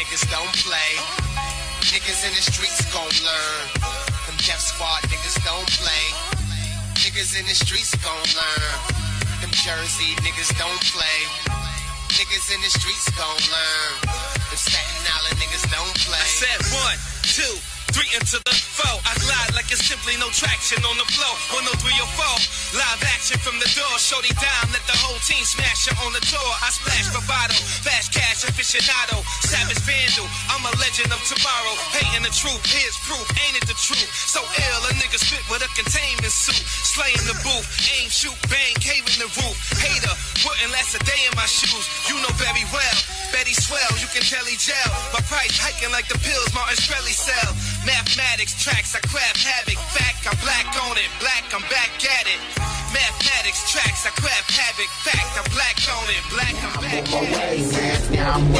niggas don't play. Niggas in the streets gon' learn. Them Death Squad niggas don't play. Niggas in the streets gon' learn. Them Jersey niggas don't play. Niggas in the streets gon' learn. Them Staten Island niggas don't play. I said 1, 2, 3 into the 4. I glide like it's simply no traction on the floor. 103 or 4. Live action from the door. Shorty down, let the whole team smash her on the tour. I splash bravado, fast cash aficionado, savage vandal. I'm a legend of tomorrow. Hating the truth, here's proof. Ain't it the truth? So ill, a nigga spit with a containment suit. Slaying the booth, aim, shoot, bang, caving the roof. Hater, wouldn't last a day in my shoes. You know very well. Betty swell, you can tell he gel. My price hiking like the pills Martin Shkreli sell. Mathematics tracks, I craft havoc. Fact, I'm black on it. Black, I'm back at it. Mathematics tracks, I craft havoc. Fact, I'm black on it. Black, I'm back at it. Now I'm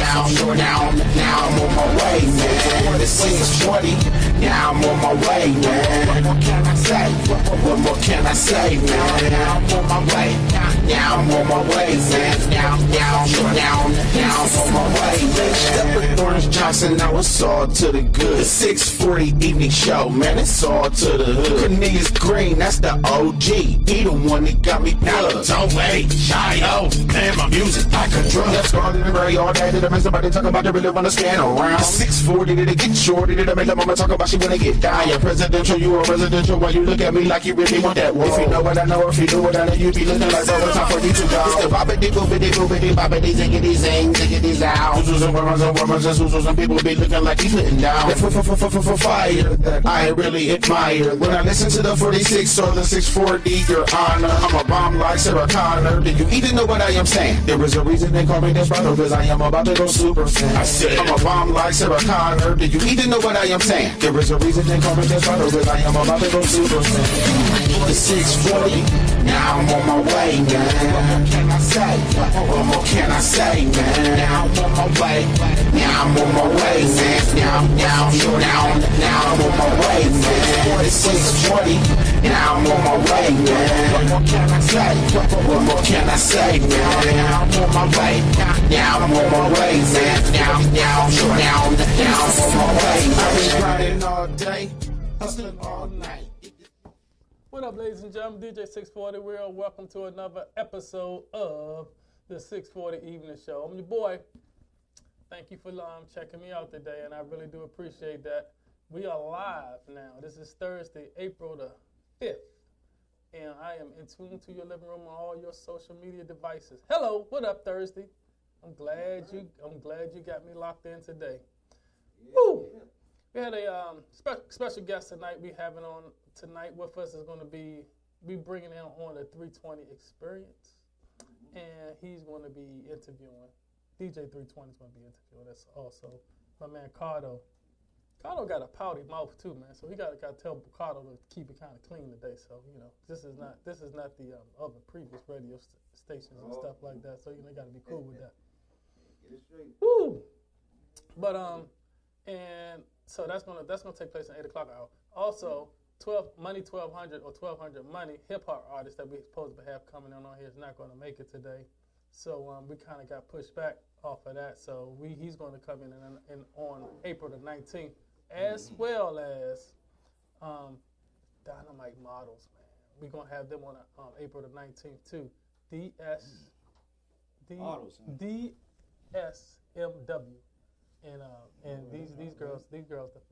down, now I'm on my way, man. This is 20, now I'm on my way, man. What more can I say? What more can I say, man? Now I'm on my way, now I'm on my way, man. Now I'm on my way, man. Step with Orange Johnson, now it's all to the good. 640 evening show, man, it's all to the hood. Cornelius Green, that's the OG. He the one that got me plugged. Don't wait, shy, oh, man, my music like a drug. Let's go to the gray all day. Did I make somebody talk about they really wanna stand around? 640, did it get shorty? Did I make the mama talk about she wanna get down? You're presidential, you are residential. Why you look at me like you really want that wall? If you know what I know, if you do what I know, you be looking like over time for you to go. It's the bobbity boobity boobity bobbity ziggity zing ziggity zow. Zoozos and wormers and wormers and zoozos and people be looking like he's letting down. That fire that I really admire. When I listen to the 46 or the 640, your honor, I'm a bomb like Sarah Connor. Do you even know what I am saying? There is a reason they call me Desperado, cause I am about to go super saiyan. I said I'm a bomb like Sarah Connor. Do you even know what I am saying? There is a reason they call me Desperado, cause I am about to go super saiyan. The 640, now I'm on my way, man. What more can I say? What more can I say, man? Now I'm on my way, now I'm on my way, man. Now I'm on my way, man. The 640, now I'm on my way, man. What more can I say? What more can I say, man? Now I'm on my way, now I'm on my way, man. Now I'm on my way. I've been grinding all day, hustling all night. What up, ladies and gentlemen? DJ 640 Real. Welcome to another episode of the 640 Evening Show. I'm your boy. Thank you for checking me out today, and I really do appreciate that. We are live now. This is Thursday, April the 5th, and I am in tune to your living room on all your social media devices. Hello, what up, Thursday? I'm glad you got me locked in today. Woo! We had a special guest tonight. We having on tonight with us is going to be bringing in on the 320 Experience, and he's going to be interviewing. DJ 320 is going to be interviewing us also. My man Cardo. Cardo got a pouty mouth too, man. So he got to tell Cardo to keep it kind of clean today. So this is not the other previous radio stations and stuff like that. So got to be cool with that. Get it straight. Woo! But and so that's gonna take place at 8:00 hour. Also, 1200 or 1200 Money hip hop artist that we supposed to have coming on here is not going to make it today. So we kind of got pushed back off of that. So he's going to come in on April the 19th, as well as Dynamite Models, man. We're going to have them on April the 19th too. DSMW. And these girls,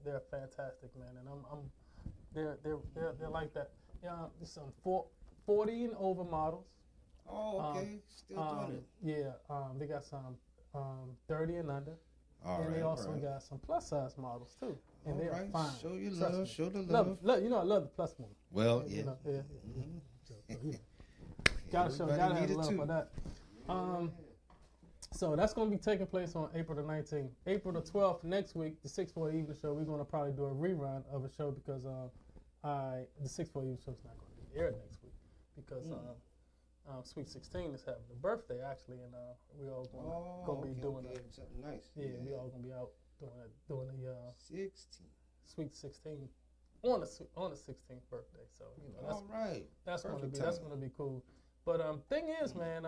they're fantastic, man. And they're like that. There's some 40 and over models. Oh, okay. Still doing it. Yeah, they got some 30 and under. And they also got some plus size models too. And they're fine. Show your love, show the love. I love the plus one. Well, yeah. Gotta have love for that. So that's going to be taking place on April the 19th. April the 12th, next week, the 640 Evening Show, we're going to probably do a rerun of a show because the 640 Evening Show is not going to be aired next week because Sweet 16 is having a birthday, actually, and we all going to be doing something nice. Yeah, we all going to be out doing a 16. Sweet 16 on the 16th birthday. So, that's going to be cool. But thing is, man,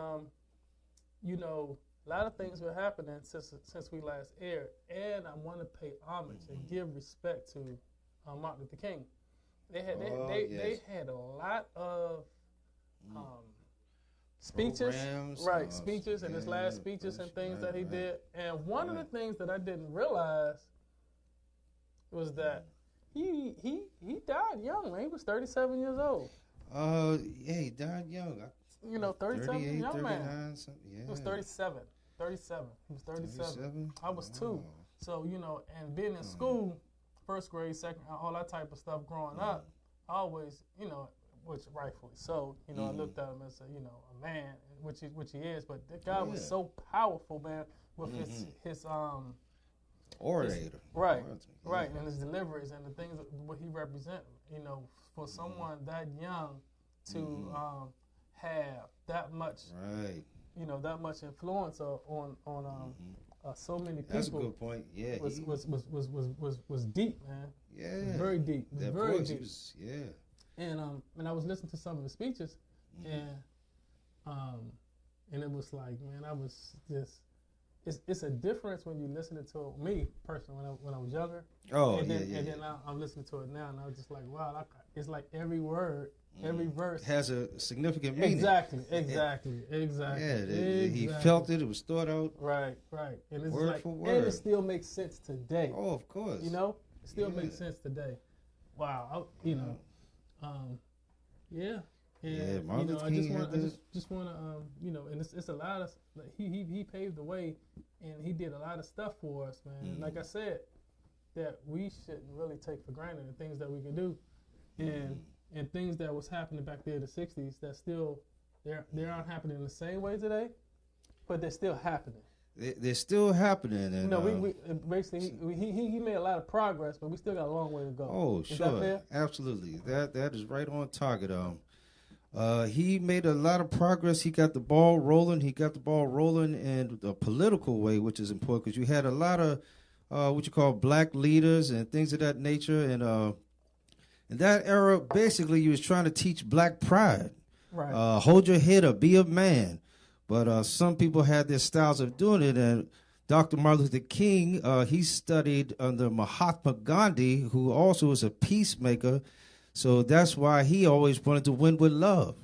A lot of things were happening since we last aired, and I want to pay homage and give respect to Martin Luther King. They had a lot of speeches, programs, speeches, and his last speeches and things that he did. And one of the things that I didn't realize was that he died young, man. He was 37 years old. He died young. 37, young 39, man. yeah. He was 37. 37. He was 37. I was 2. So, and being in school, first grade, second, all that type of stuff growing up, I always, which rightfully so, I looked at him as a man, which he is, but the guy was so powerful, man, with his orator. Right, and his deliveries and the things what he represent, for someone that young to have that much, that much influence on so many people. That's a good point. Yeah, was deep, man. Yeah, it was very deep. It was that very voice deep. Was, and I was listening to some of the speeches, and it was like, man, I was just. It's a difference when you listening to me personally when I was younger. And then I'm listening to it now, and I was just like, wow, it's like every word, every verse has a significant meaning. Exactly. Yeah, he felt it. It was thought out. Right. And it's word like, for word. and it still makes sense today. Oh, of course. It still makes sense today. Wow. Yeah. And, Martin I King just want to, and it's a lot of, like, he paved the way, and he did a lot of stuff for us, man. Like I said, that we shouldn't really take for granted the things that we can do, and things that was happening back there in the 60s that still, they aren't happening the same way today, but they're still happening. They're still happening. And, we basically, he made a lot of progress, but we still got a long way to go. Oh, Is sure. that fair? Absolutely. That is right on target. He made a lot of progress. He got the ball rolling. He got the ball rolling in a political way, which is important because you had a lot of what you call black leaders and things of that nature. And in that era, basically, you was trying to teach black pride. Right. Hold your head up, be a man. But some people had their styles of doing it. And Dr. Martin Luther King, he studied under Mahatma Gandhi, who also was a peacemaker. So that's why he always wanted to win with love.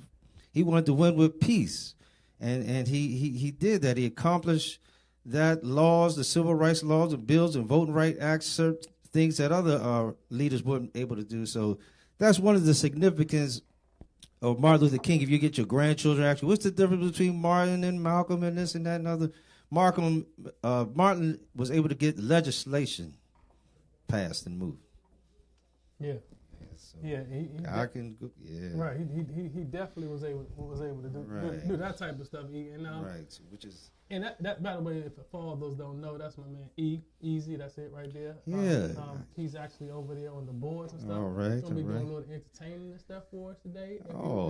He wanted to win with peace. And he did that. He accomplished that laws, the civil rights laws and bills and voting rights acts, certain things that other leaders weren't able to do. So that's one of the significance of Martin Luther King. If you get your grandchildren, actually, what's the difference between Martin and Malcolm and this and that and other? Martin was able to get legislation passed and moved. Yeah. Yeah, Right. He definitely was able to do that type of stuff. Right, which is. And that by the way, if for all those don't know, that's my man Ezzy. That's it right there. Yeah. He's actually over there on the boards and stuff. All right. He's gonna be doing a little entertaining and stuff for us today.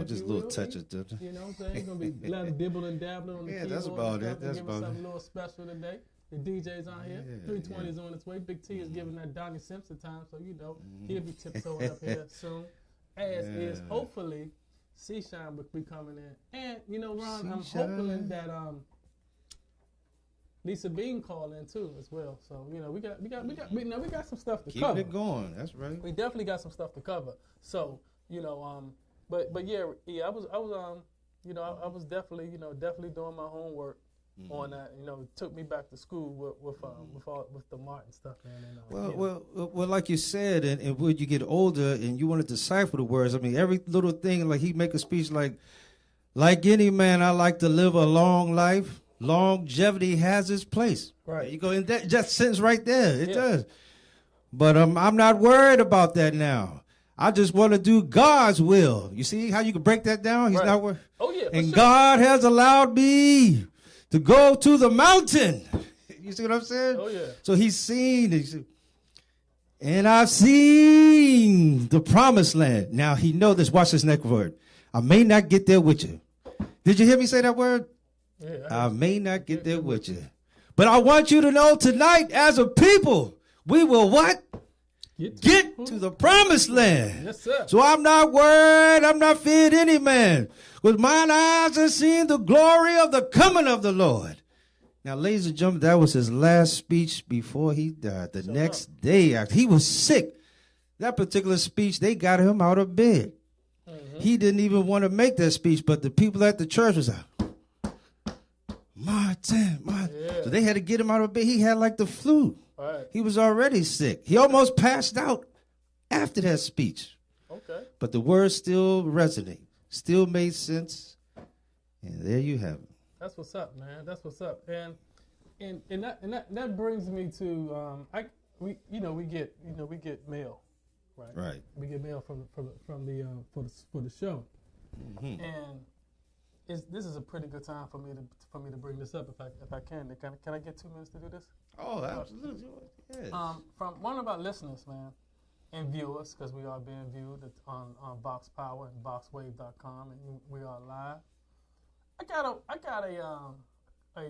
Just little touches. You know what I'm saying? He's gonna be a lot of dibble and dabbling on the keyboard. That's about it. That's about it. Something a little special today. The DJ's on here. 320 is on its way. Big T is giving that Donnie Simpson time, so he'll be tiptoeing up here soon. As is hopefully C-Shine will be coming in. And Ron, I'm hoping that Lisa Bean call in too as well. So we got some stuff to cover. Keep it going. That's right. We definitely got some stuff to cover. So but yeah, I was definitely doing my homework on that. It took me back to school with the Martin stuff, man. Well, like you said, and when you get older and you want to decipher the words, I mean, every little thing, like he make a speech like any man, I like to live a long life. Longevity has its place. Right. You go in that just sentence right there. It does. But I'm not worried about that now. I just want to do God's will. You see how you can break that down? He's not worried. Oh yeah. And God has allowed me to go to the mountain. You see what I'm saying? Oh, yeah. So he's seen, and I've seen the promised land. Now he know this. Watch this next word. I may not get there with you. Did you hear me say that word? Yeah. I may not get there with you. But I want you to know tonight, as a people, we will what? Get to the promised land. Yes, sir. So I'm not worried. I'm not feared any man. With mine eyes have seen the glory of the coming of the Lord. Now, ladies and gentlemen, that was his last speech before he died. The next day, after he was sick, that particular speech, they got him out of bed. He didn't even want to make that speech, but the people at the church was like, Martin. Yeah. So they had to get him out of bed. He had like the flu. Right. He was already sick. He almost passed out after that speech. Okay. But the words still resonate, still made sense. And there you have it. That's what's up, man. That's what's up. And that brings me to we get mail, right? Right. We get mail for the show, and this is a pretty good time for me to bring this up if I can. Can I get 2 minutes to do this? Oh, absolutely. Yes. From one of our listeners, man, and viewers, because we are being viewed on Vox Power and VoxWave.com, and we are live. I got a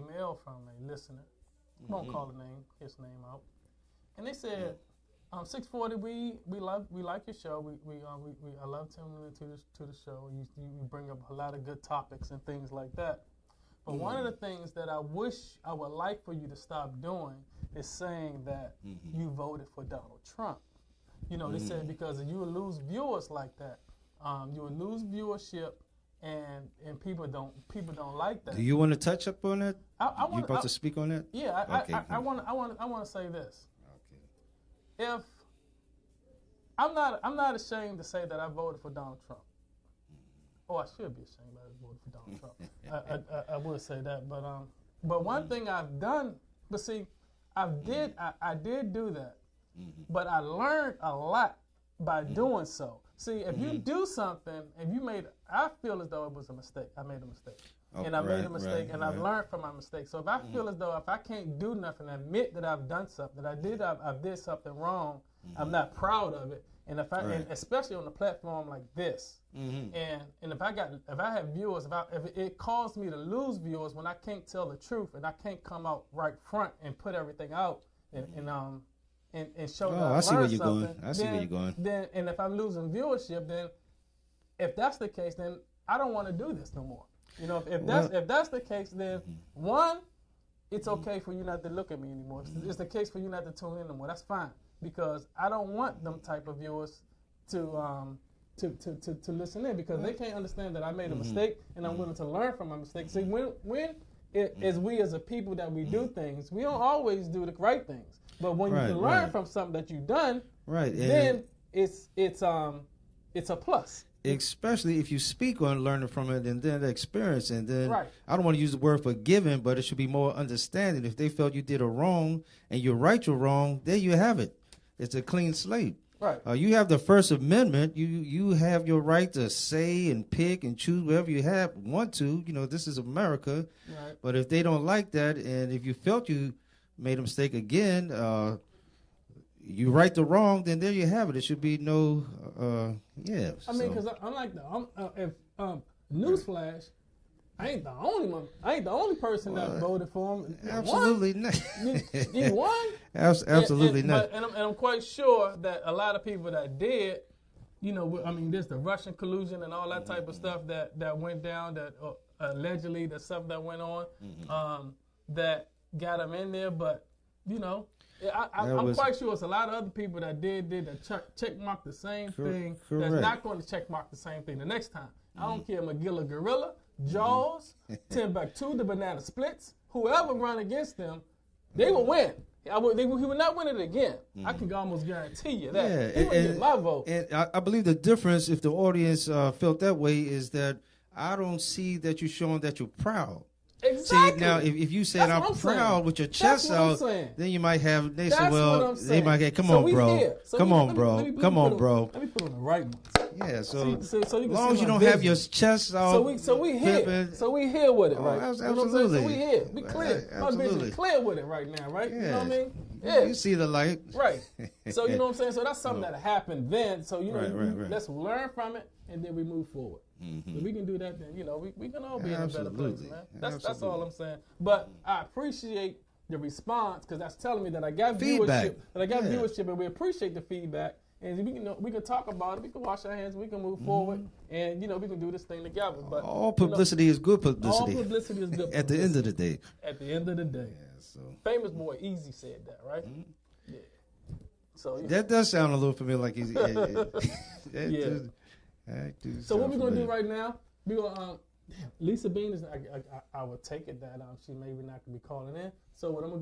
mail from a listener. Won't call his name out. And they said, 640, we like your show. I love tuning into the show. You bring up a lot of good topics and things like that. But one of the things that I wish I would like for you to stop doing is saying that you voted for Donald Trump. You know, they said because you will lose viewers like that. You will lose viewership. And people don't like that. Do you want to touch up on that? You about to speak on that? Yeah, Okay, I want to say this. Okay. If I'm not ashamed to say that I voted for Donald Trump. Oh, I should be ashamed that I voted for Donald Trump. I would say that, but one thing I've done, but see, I did do that, but I learned a lot by doing so. See, if you do something and I feel as though it was a mistake. I made a mistake. And I made a mistake, and I've learned from my mistake. So if I feel as though if I can't do nothing, admit that I've done something, that I did something wrong, I'm not proud of it. And and especially on a platform like this, and if I have viewers, if it caused me to lose viewers when I can't tell the truth and I can't come out right front and put everything out and show that I see where learned you're something. going. I see where you're going. Then, and if I'm losing viewership, then if that's the case, then I don't want to do this no more. You know, if that's the case, then one, it's okay for you not to look at me anymore. It's the case for you not to tune in anymore. That's fine, because I don't want them type of viewers to listen in, because they can't understand that I made a mistake and I'm willing to learn from my mistake. See, when as we as a people that we do things, we don't always do the right things. But when you can learn from something that you've done, then it's a plus. Especially if you speak on learning from it and then the experience, and then I don't want to use the word forgiving, but it should be more understanding. If they felt you did a wrong and you're right, you're wrong, there you have it. It's a clean slate. Right. You have the First Amendment. You have your right to say and pick and choose whatever you want to. You know, this is America. Right. But if they don't like that, and if you felt you made a mistake again, you right the wrong, then there you have it. It should be no, I mean, because I'm like newsflash, I ain't the only person that voted for him. Absolutely not. You won. Absolutely not. And I'm quite sure that a lot of people that did, you know, I mean, there's the Russian collusion and all that type of stuff that went down, that allegedly the stuff that went on, that got them in there. But, you know, I'm quite sure it's a lot of other people that did that check mark the same thing. Correct. That's not going to check mark the same thing the next time. I don't care, McGilla Gorilla, Jaws, Timbuktu, the Banana Splits, whoever run against them, they will win. He would not win it again. I can almost guarantee you that. He would get my vote. And I believe the difference, if the audience felt that way, is that I don't see that you're showing that you're proud. Exactly. See, now, if you said I'm proud with your chest out, then you might have, they say, well, they might get, come on, bro. Come on, bro. Let me put on the right ones. Yeah, so as long as you don't have your chest out. So we here. So we here with it, right? Absolutely. So we here. We clear. My vision is clear with it right now, right? Yeah. You know what I mean? Yeah. You see the light. Right. So you know what I'm saying? So that's something that happened then. So, you know, let's learn from it and then we move forward. If we can do that, then, you know, we can all be in a better place, man. That's all I'm saying. But I appreciate the response, because that's telling me that I got feedback. viewership. That I got viewership, and we appreciate the feedback. and we can talk about it. We can wash our hands. We can move forward, and we can do this thing together. But all publicity is good publicity. All publicity is good publicity. At the end of the day. At the end of the day. Yeah, so. Famous boy Ezzy said that, right? Yeah. So that does sound a little familiar, like Ezzy. So what we're gonna do right now? We're gonna Lisa Bean is. I would take it that she maybe not gonna be calling in. So what I'm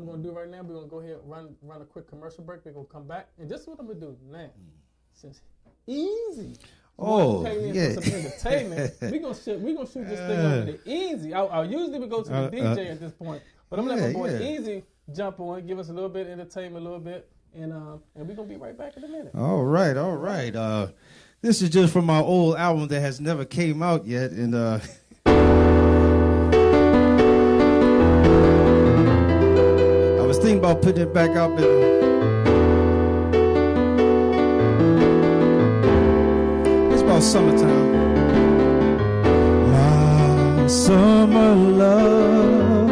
gonna do right now? We're gonna go ahead and run a quick commercial break. We're gonna come back, and this is what I'm gonna do now. Since Easy. Came in for some entertainment. we gonna shoot this thing over to Easy. I usually would go to the DJ at this point, but I'm gonna let my boy Easy jump on, give us a little bit of entertainment, a little bit, and we're gonna be right back in a minute. All right. This is just from my old album that has never came out yet, and I was thinking about putting it back up. It's about summertime. My summer love,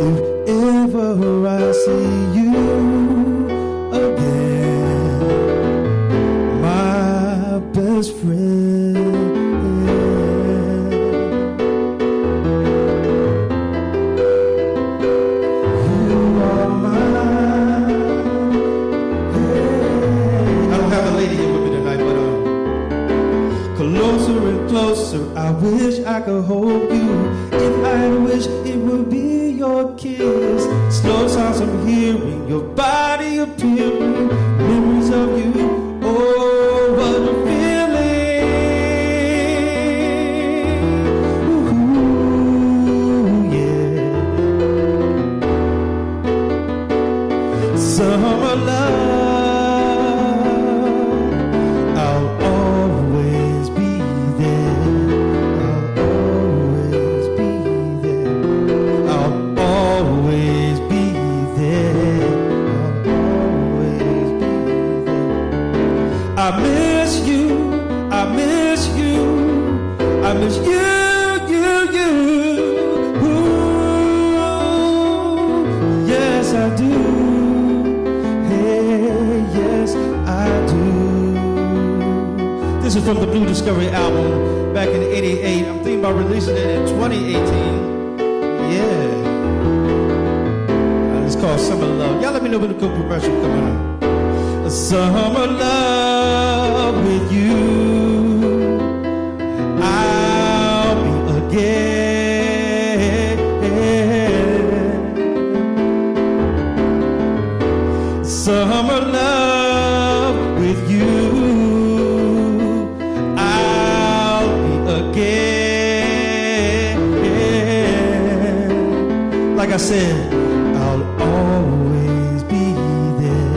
if ever I see you again, my best friend, you are mine. I don't have a lady here with me tonight, but closer and closer, I wish I could hold you. If I wish it would be your kiss. Slow sounds I'm hearing, your body appearing, memories of you. Oh, what a feeling. Ooh, yeah. Summer love, I'll always be there. I'll always be there. I'll always be there. I'll always be there. I miss you. I miss you. I miss you. Ooh, yes, I do. Hey, yes, I do. This is from the Blue Discovery album back in '88. I'm thinking about releasing it in 2018. Yeah. It's called Summer Love. Y'all let me know when the good commercial coming on. Summer love with you, I'll be again. Summer love with you, I'll be again. Like I said, I'll always be there.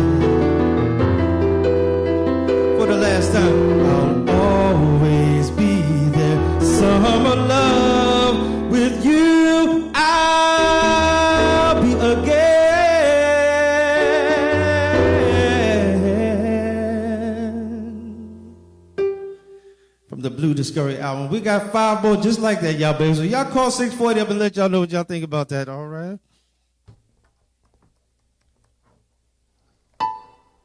For the last time, I'll always be there. Summer love with you, I'll be again. From the Blue Discovery album. We got 5 more just like that, y'all, baby. So y'all call 640 up and let y'all know what y'all think about that, all right?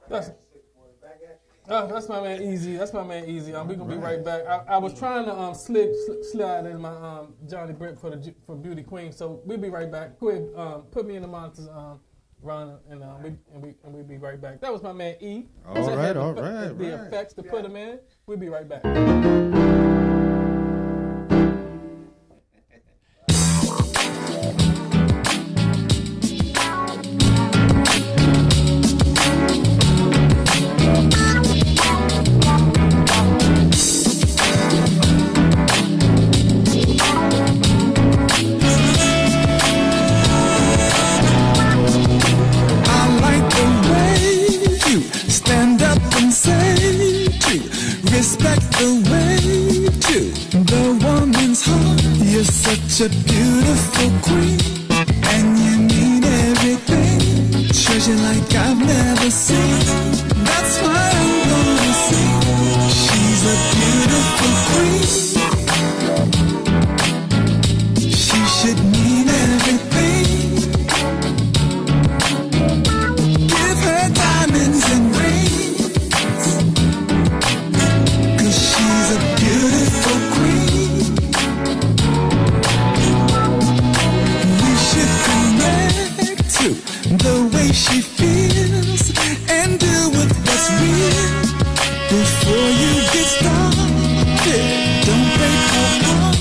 That's my man Easy. That's my man Easy. We're gonna be right back. I was trying to slide in my Johnny Britt for Beauty Queen. So we'll be right back. Go ahead, put me in the monitors, Ron, and we'll be right back. That was my man E. All right. The effects to put him in. We'll be right back. Respect the way to the woman's heart. You're such a beautiful queen, and you mean everything. Treasure like I've never seen. That's why I'm gonna sing. She's a beautiful queen. She should mean everything. Give her diamonds and rings. way she feels and deal with what's real before you get started. Don't break her heart.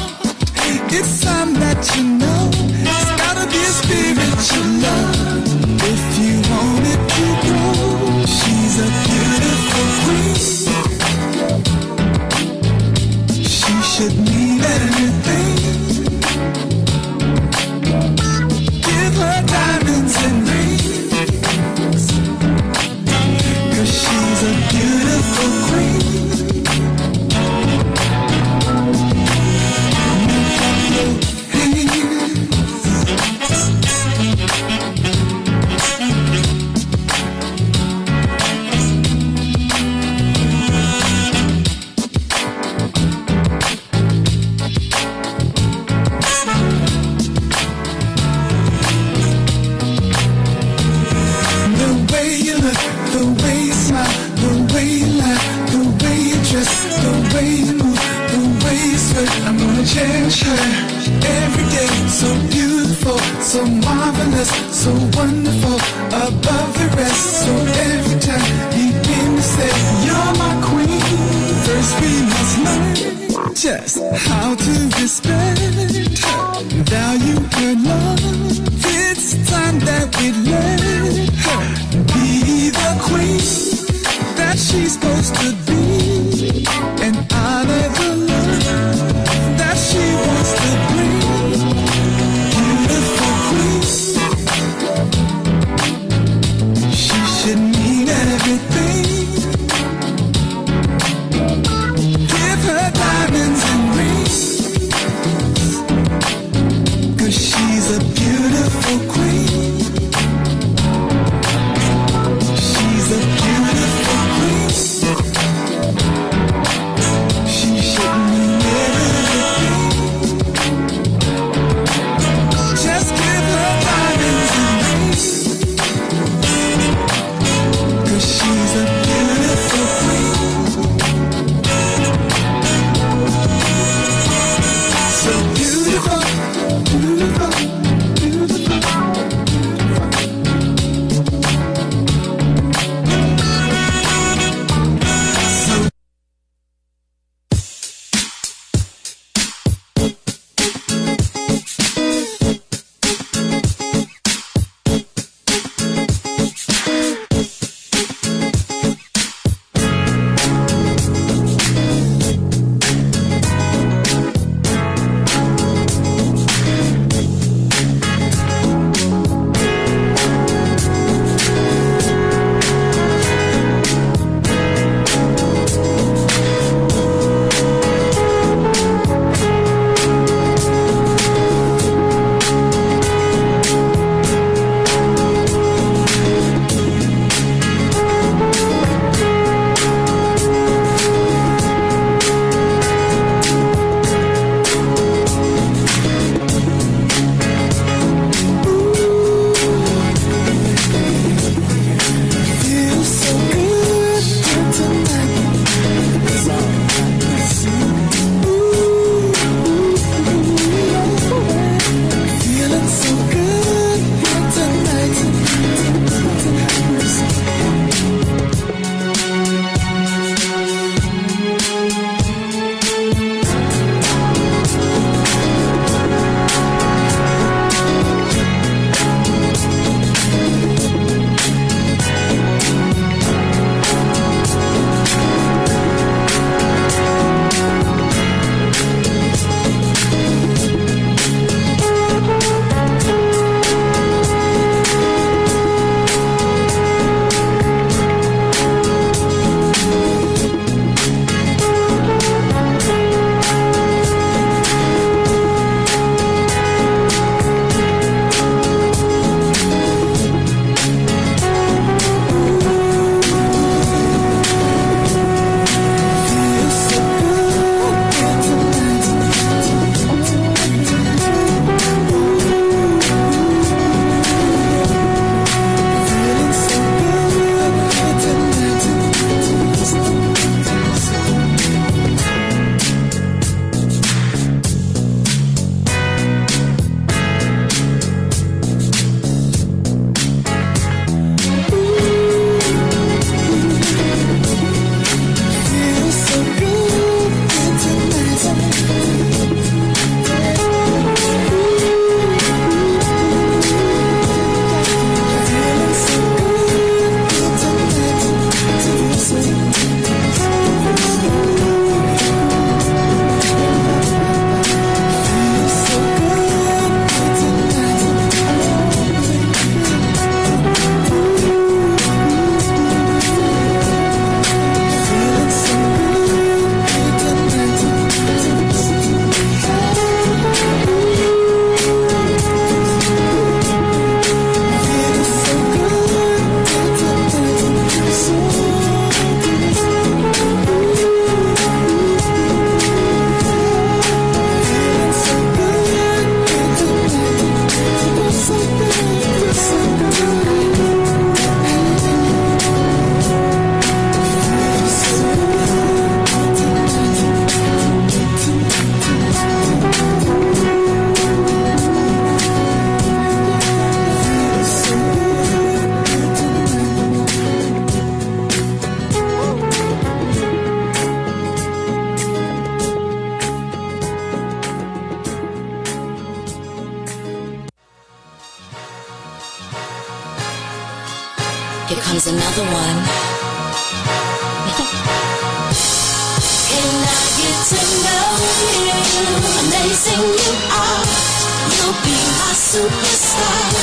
It's time that you know it's gotta be a spiritual love if you want it to grow. She's a beautiful queen. She should need everything. Give her diamonds and rings, 'cause she's a beautiful queen. Make up your hands. Here comes another one. Can I get to know you? Amazing you are. You'll be my superstar.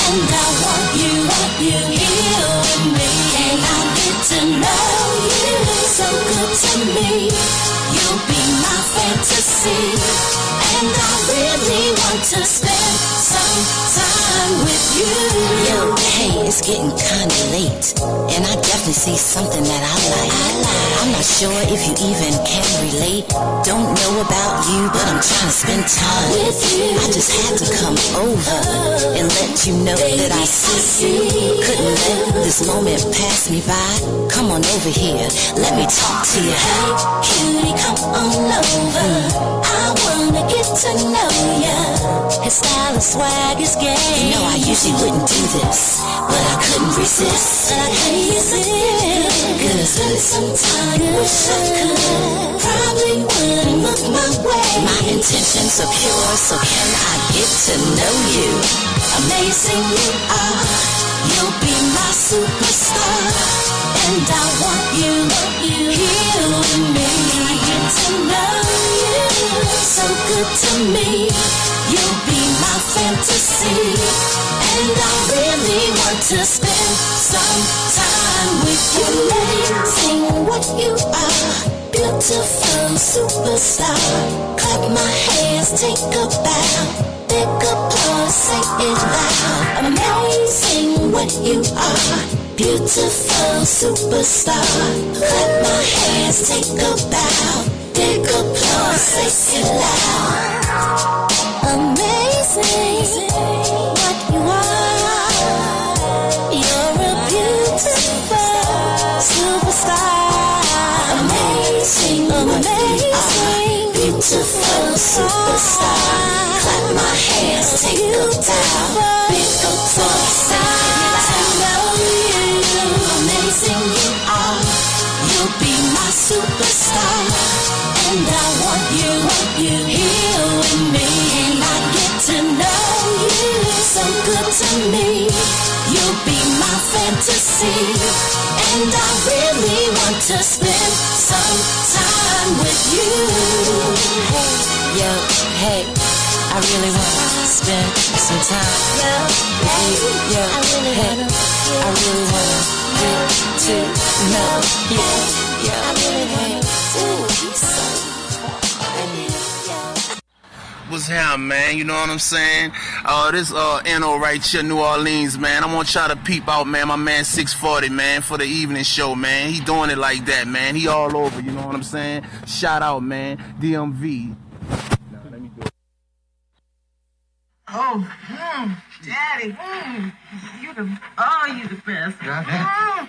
And I want you here with me. Can I get to know you? So good to me. You'll be my fantasy. And I really want to spend some time with you. Yo, hey, it's getting kinda late, and I definitely see something that I like. I'm not sure if you even can relate. Don't know about you, but I'm trying to spend time with you. I just had to come over and let you know that I see you. Couldn't let this moment pass me by. Come on over here, let me talk to you. Hey, cutie, come on over. I wanna get to know ya. His style and swag is gay. You know I usually wouldn't do this, but I couldn't resist. Gonna spend some time, wish I could. Probably wouldn't look my way. My intentions are pure, so can I get to know you? Amazing you are. You'll be my superstar. And I want you here with me. I get to know you. So good to me. You'll be my fantasy. And I really want to spend some time with you. Amazing what you are. Beautiful superstar. Clap my hands, take a bow. Big applause, say it loud. Amazing what you are. Beautiful superstar. Clap my hands, take a bow. Big applause, say it loud. Amazing what you are. You're a beautiful superstar. Amazing, beautiful superstar. Clap my hands, take a bow. Big applause, say it loud. Amazing you are. You'll be my superstar. And I want you here with me. And I get to know you so good to me. You'll be my fantasy. And I really want to spend some time with you. Hey, yo, hey, I really want to spend some time with you. Yo, hey, I really want to get to know you. Yo, I really want to be so. What's happening, man? You know what I'm saying? This NO right here, New Orleans, man. I want y'all to peep out, man. My man 640, man, for the evening show, man. He doing it like that, man. He all over, you know what I'm saying? Shout out, man. DMV. Now, let me do it. Oh, Daddy, you the best. Yeah.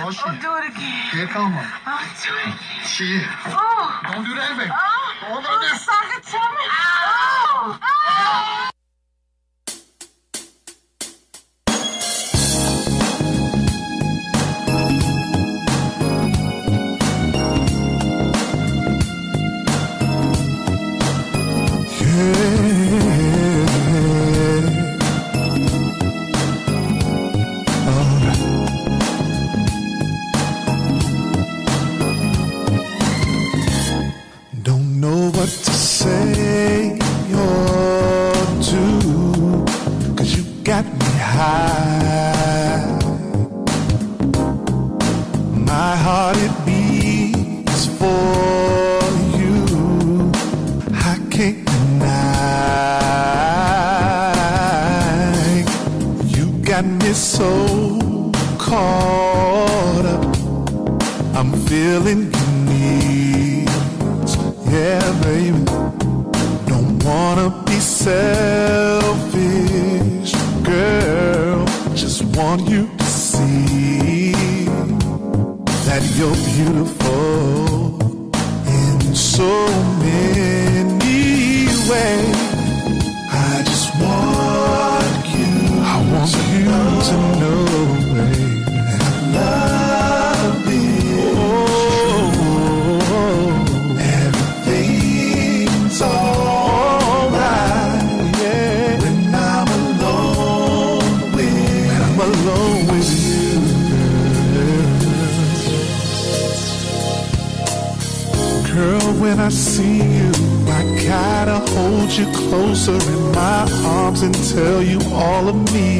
Oh, shit. Oh, do it again. Here come her. Oh, do it again. Shit. Oh. Don't do that, baby. Oh, Hold on there. suck it to me. Oh. Oh. Don't know what to say or do, 'cause you got me high. My heart, it beats for you. I can't deny. You got me so caught up. I'm feeling your needs. Yeah, baby. Don't wanna be selfish, girl. Just want you to see that you're beautiful in so many ways. I just want you. I want you to know, baby. I love you. Oh, everything's alright. Yeah. When I'm alone with you. when I see you, I gotta hold you closer in my arms and tell you all of me,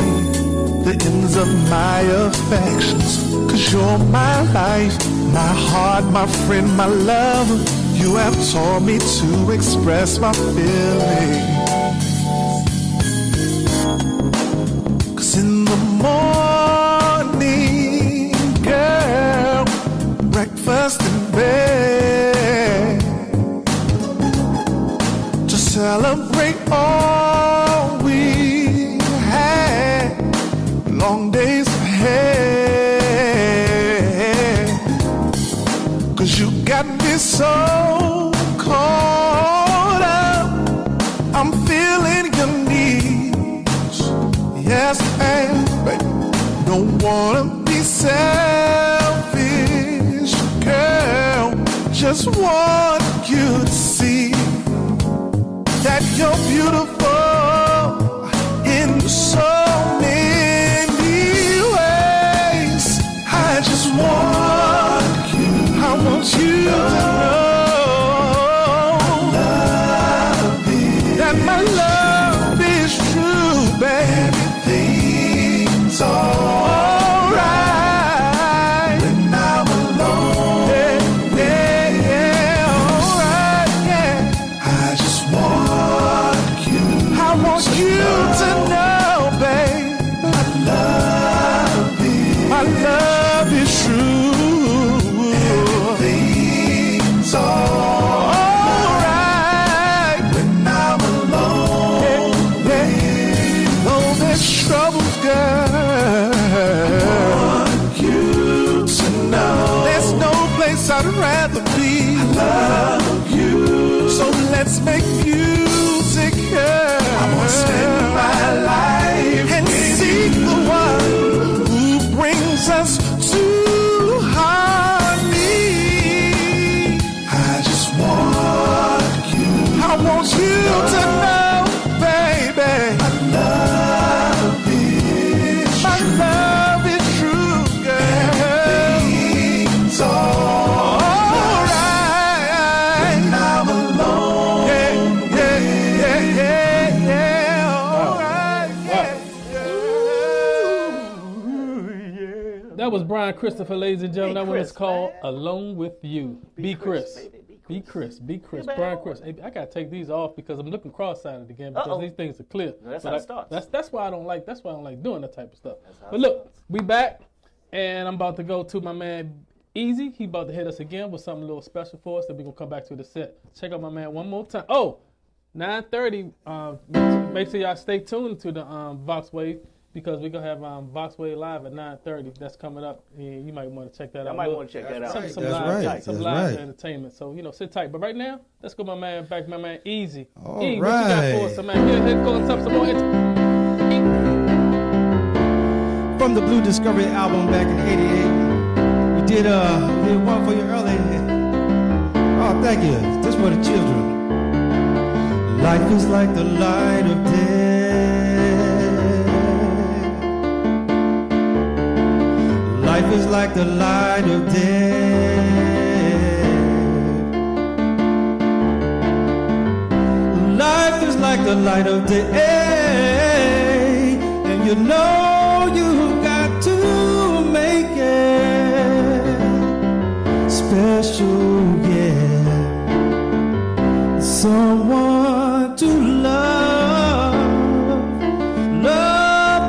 the ends of my affections. Cause you're my life, my heart, my friend, my lover. You have taught me to express my feelings. Cause in the morning, girl, breakfast in bed, to celebrate all we had, long days ahead. Cause you got me so caught up, I'm feeling your needs. Yes, baby, don't wanna be selfish, girl. Just want you to see that you're beautiful in so many ways. I just want you, I want you to know that my love is true, baby. Everything's alright when I'm alone. Yeah, alright, yeah. I just want you, I want you to know, babe, my love is true. Everything's alright when I'm alone. Yeah. Though there's troubles, girl, I want you to know there's no place I'd rather be. I love you, so let's make music, girl. I wanna spend my life and seek the one who brings us to harmony. I just want you, I want you to know, baby, my love is true, girl. Everything's alright when I'm alone. Yeah. Alright, That was Brian Christopher, ladies and gentlemen. That one is called Alone With You. Be Chris. Be Chris. Brian Chris. Hey, I gotta take these off because I'm looking cross-eyed again because these things are clear. That's But how it starts. That's why I don't like doing that type of stuff. But look, we back and I'm about to go to my man Ezzy. He about to hit us again with something a little special for us. Then we're gonna come back to the set. Check out my man one more time. Oh, 9:30. Make sure y'all stay tuned to the Vox Wave because we're gonna have Vox Wave live at 9:30. That's coming up. And you might want to check that out. I might want to check that out. Some That's live right. entertainment. So sit tight. But right now, let's go my man Ezzy. All E, what you got right. for us, man? Here goes some more. From the Blue Discovery album back in '88, we did one for you earlier. Oh, thank you. This for the children. Life is like the light of day. Life is like the light of day. Life is like the light of day. And you know you got to make it special, yeah. Someone to love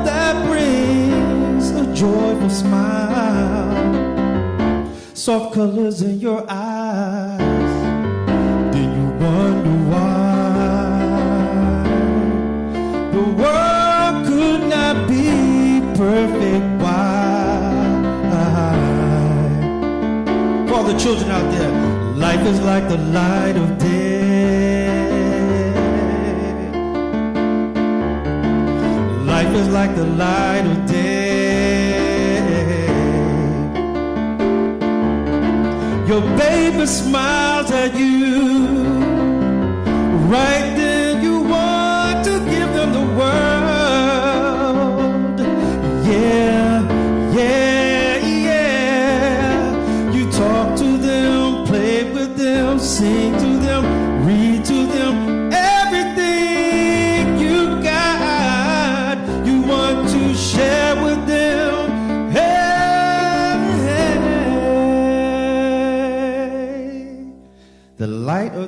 that brings a joyful smile, soft colors in your eyes. Then you wonder why the world could not be perfect. Why? For all the children out there, life is like the light of day. Life is like the light of day. Your baby smiles at you. Right then you want to give them the world. Yeah. You talk to them, play with them, sing to them.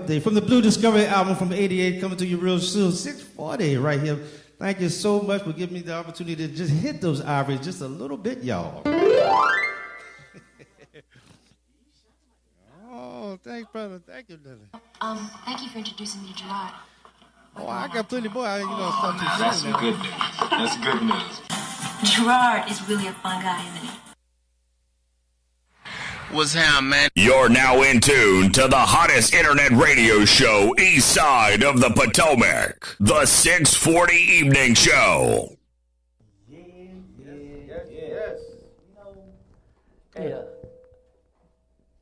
update from the Blue Discovery album from '88, coming to you real soon. 640 right here. Thank you so much for giving me the opportunity to just hit those ivories just a little bit, y'all. Oh, thanks, brother. Thank you, Lily. Thank you for introducing me to Gerard. Oh, I got plenty more. I ain't gonna stop you. That's some good news. That's good news. Gerard is really a fun guy, isn't he? What's happening, man? You're now in tune to the hottest internet radio show east side of the Potomac, the 640 Evening Show. Yes. Hey,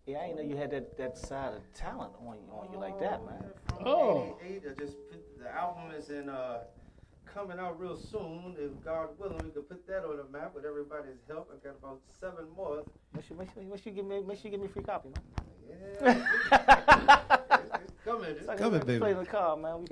I didn't know you had that side of talent on you like that, man. Oh. 88, I just put, the album is in coming out real soon. If God willing, we can put that on the map with everybody's help. I got about 7 more. Make sure you give me a free copy, man. Yeah. it's coming. It's coming, baby. Play in the car, man.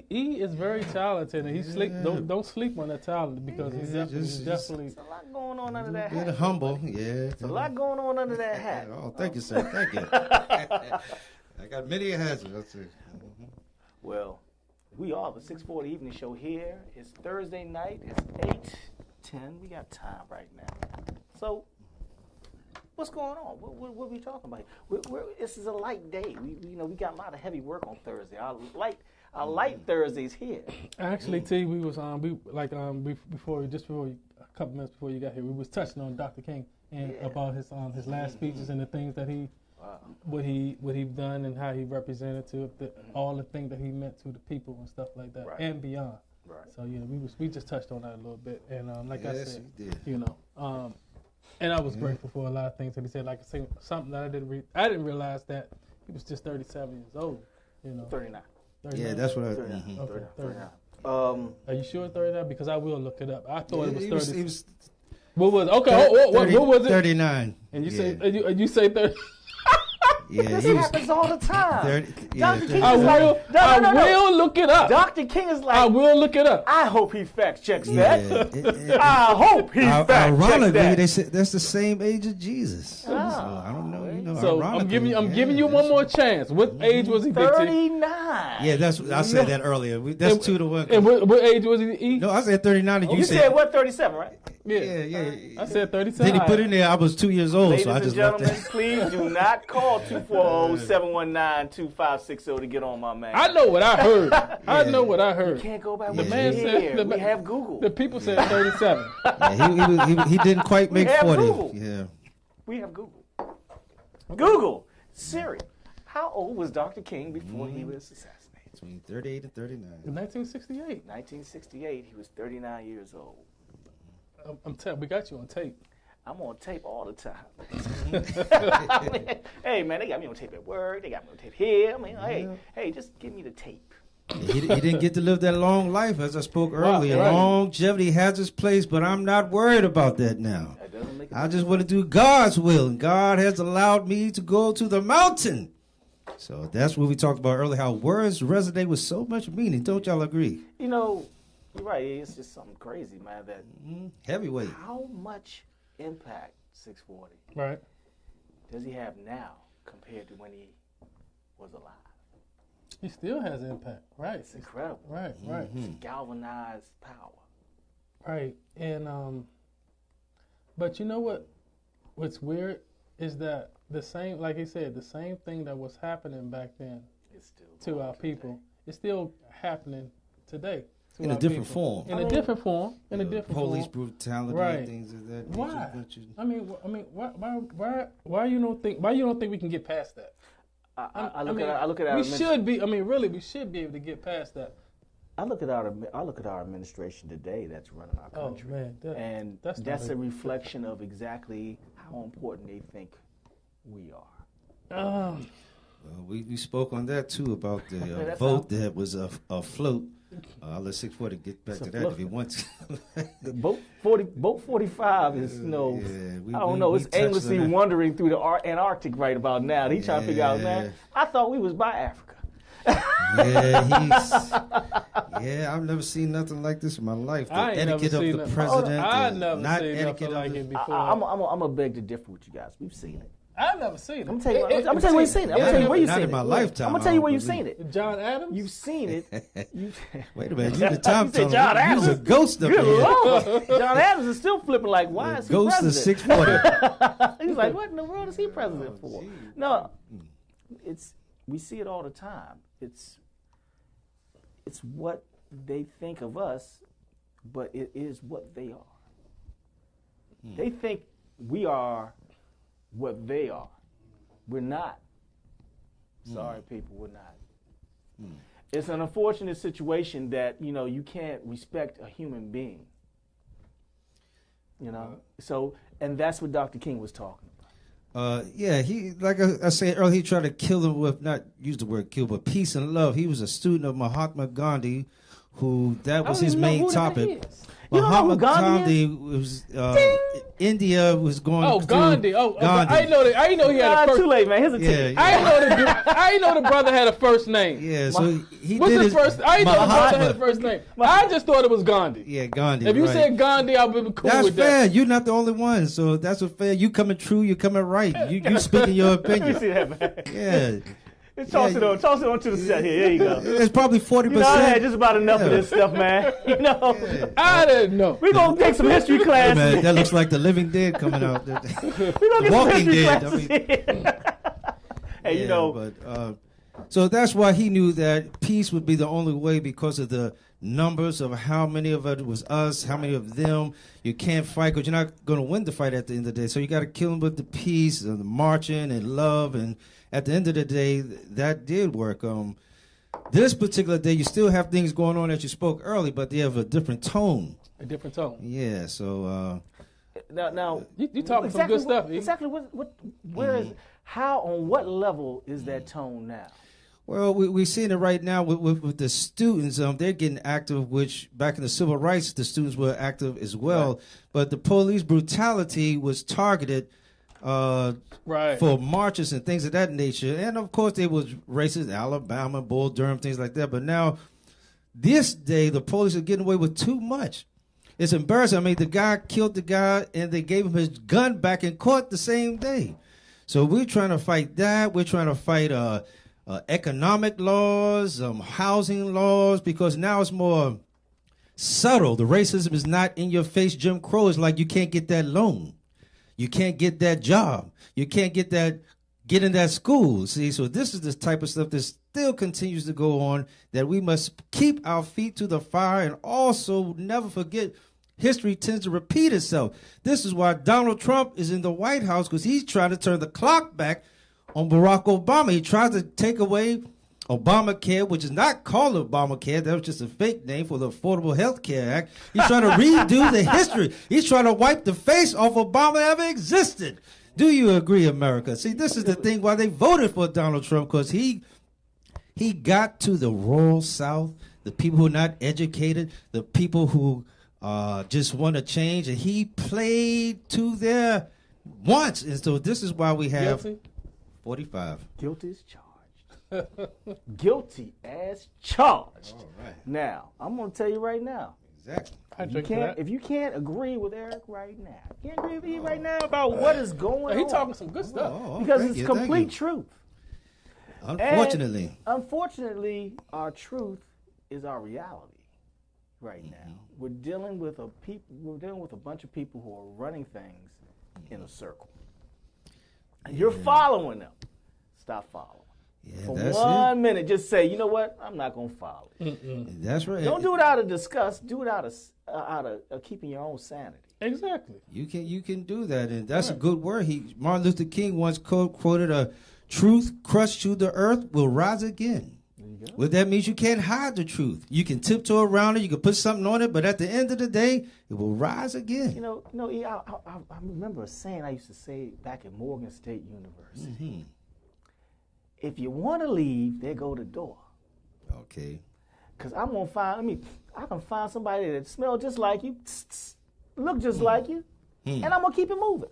He is very talented, and don't sleep on that talent because he's definitely. There's a lot going on under that hat. Bit humble, yeah. There's a lot going on under that hat. Oh, thank you, sir. Thank you. I got many hats. That's it. Well, we are the 640 Evening Show here. It's Thursday night. It's 8:10. We got time right now. So, what's going on? What are we talking about here? This is a light day. We got a lot of heavy work on Thursday. Our light Thursday's here. Actually, T, we was before a couple minutes before you got here, we was touching on Dr. King and about his last speeches and the things that what he done and how he represented to all the things that he meant to the people and stuff like that and beyond. Right. So we just touched on that a little bit, and I said, and I was grateful for a lot of things that he said. Like I say, something that I didn't realize that he was just 37 years old. 39. Yeah, that's what I. Okay, 39. Are you sure 39? Because I will look it up. I thought it was 30. What was it? Okay, what was it? 39. And you say 30. Yeah, this happens all the time. Dr. King I will look it up. Dr. King is like, I will look it up. I hope he fact checks that. I hope he fact checks that. Ironically, they said that's the same age as Jesus. So I don't know. So I'm giving you one more chance. What age was he? 39. Yeah, I said that earlier. That's 2-1. And what age was he? No, I said 39. And you said what? 37, right? Yeah. I said 37. Then he put in there, I was 2 years old, Ladies so I just and gentlemen, please do not call 240-719-2560 to get on my man. I know what I heard. I know what I heard. You can't go by the man said. We have Google. The people said 37. Yeah, he didn't quite make 40. Google. Yeah. We have Google. Google. Siri. How old was Dr. King before he was assassinated? Between 38 and 39. 1968. 1968, he was 39 years old. We got you on tape. I'm on tape all the time. Hey, man, they got me on tape at work. They got me on tape here. I mean, hey, just give me the tape. He didn't get to live that long life, as I spoke earlier. Right. Longevity has its place, but I'm not worried about that now. I just want to do God's will, and God has allowed me to go to the mountain. So that's what we talked about earlier, how words resonate with so much meaning. Don't y'all agree? You're right. It's just something crazy, man. That heavyweight. How much impact 640 does he have now compared to when he was alive? He still has impact, right? It's incredible. Right. It's galvanized power. Right, and but you know what's weird is that the same, like he said, the same thing that was happening back then to our people, it's still happening today. In a different form. In a different form. Police brutality and things of that. Why? Why you don't think we can get past that? I look at our we should be able to get past that. I look at our administration today that's running our country. Oh man, that's a reflection of exactly how important they think we are. Well, we spoke on that too about the vote that was afloat. I'll let 640 get back to that if he wants. The vote 45 is I don't know. It's aimlessly wandering through the Antarctic right about now. He's trying to figure out, man. I thought we was by Africa. I've never seen nothing like this in my life. The etiquette of the president. I never seen nothing like it before. I'm gonna beg to differ with you guys. We've seen it. I've never seen it. I'm gonna tell you. I'm gonna tell you where you've seen it. I'm gonna tell you where you've Not seen in it. my lifetime. I'm gonna tell you where you've seen it. John Adams? You've seen it. Wait a minute, you the time You said John Adams. You's a ghost up Good here. Lord. John Adams is still flipping like, why is he Ghost of president? 640. He's like, what in the world is he president for? No, we see it all the time. It's what they think of us, but it is what they are. They think we are what they are. We're not. Sorry, people, we're not. It's an unfortunate situation that, you can't respect a human being. So, and that's what Dr. King was talking about. Yeah, he, like I said earlier, he tried to kill him with, not use the word kill, but peace and love. He was a student of Mahatma Gandhi, who that was his main topic. Mahatma Gandhi was India was going. Oh, through Gandhi. Gandhi. I didn't know he had a first. Too late, man. Here's a tip. I didn't know the brother had a first name. Yeah, so he What's did his first? I didn't know the brother had a first name. I just thought it was Gandhi. Yeah, Gandhi. If you right. said Gandhi, I would be cool that's with fair. that. You're not the only one, so that's what fair. You coming true. You coming right. You speaking your opinion. You see that, man? Yeah. Toss it on to the set here. There you go. It's probably 40%. I had just about enough of this stuff, man. I didn't know. We're going to take some history classes. Hey, man, that looks like the Living Dead coming out. We're going to get Walking some history Dead. classes here. So that's why he knew that peace would be the only way because of the numbers of how many of it was us, how many of them. You can't fight because you're not going to win the fight at the end of the day. So you got to kill them with the peace and the marching and love. And at the end of the day, that did work. This particular day, you still have things going on as you spoke earlier, but they have a different tone. A different tone. Yeah, so... Now you talking some good stuff. Exactly where is, how, on what level is that tone now? Well, we're seeing it right now with the students. They're getting active, which back in the civil rights, the students were active as well. Right. But the police brutality was targeted for marches and things of that nature. And, of course, there was racist, Alabama, Bull Durham, things like that. But now, this day, the police are getting away with too much. It's embarrassing. I mean, the guy killed the guy, and they gave him his gun back in court the same day. So we're trying to fight that. We're trying to fight economic laws, housing laws, because now it's more subtle. The racism is not in your face. Jim Crow is like, you can't get that loan. You can't get that job. You can't get in that school. See, so this is the type of stuff that still continues to go on, that we must keep our feet to the fire and also never forget history tends to repeat itself. This is why Donald Trump is in the White House, because he's trying to turn the clock back on Barack Obama. He tries to take away Obamacare, which is not called Obamacare. That was just a fake name for the Affordable Health Care Act. He's trying to redo the history. He's trying to wipe the face off Obama ever existed. Do you agree, America? See, this is the thing why they voted for Donald Trump, because he got to the rural South, the people who are not educated, the people who just want to change, and he played to their wants. And so this is why we have 45. Guilty as charged. Guilty as charged. All right. Now, I'm going to tell you right now. Exactly. If you can't agree with Eric right now, can't agree with you right now about what is going on. He's talking some good stuff. Because it's complete truth. Unfortunately. And unfortunately, our truth is our reality right now. We're dealing with a bunch of people who are running things in a circle. And you're following them. Stop following. Yeah, For that's 1 minute, just say, you know what? I'm not going to follow. That's right. Don't do it out of disgust. Do it out of keeping your own sanity. Exactly. You can do that, and that's a good word. Martin Luther King once quoted a truth crushed to the earth will rise again. Well, that means you can't hide the truth. You can tiptoe around it. You can put something on it, but at the end of the day, it will rise again. I remember a saying I used to say back at Morgan State University. Mm-hmm. If you want to leave, there go the door. Okay. Because I'm going to I can find somebody that smells just like you, look just like you, and I'm going to keep it moving.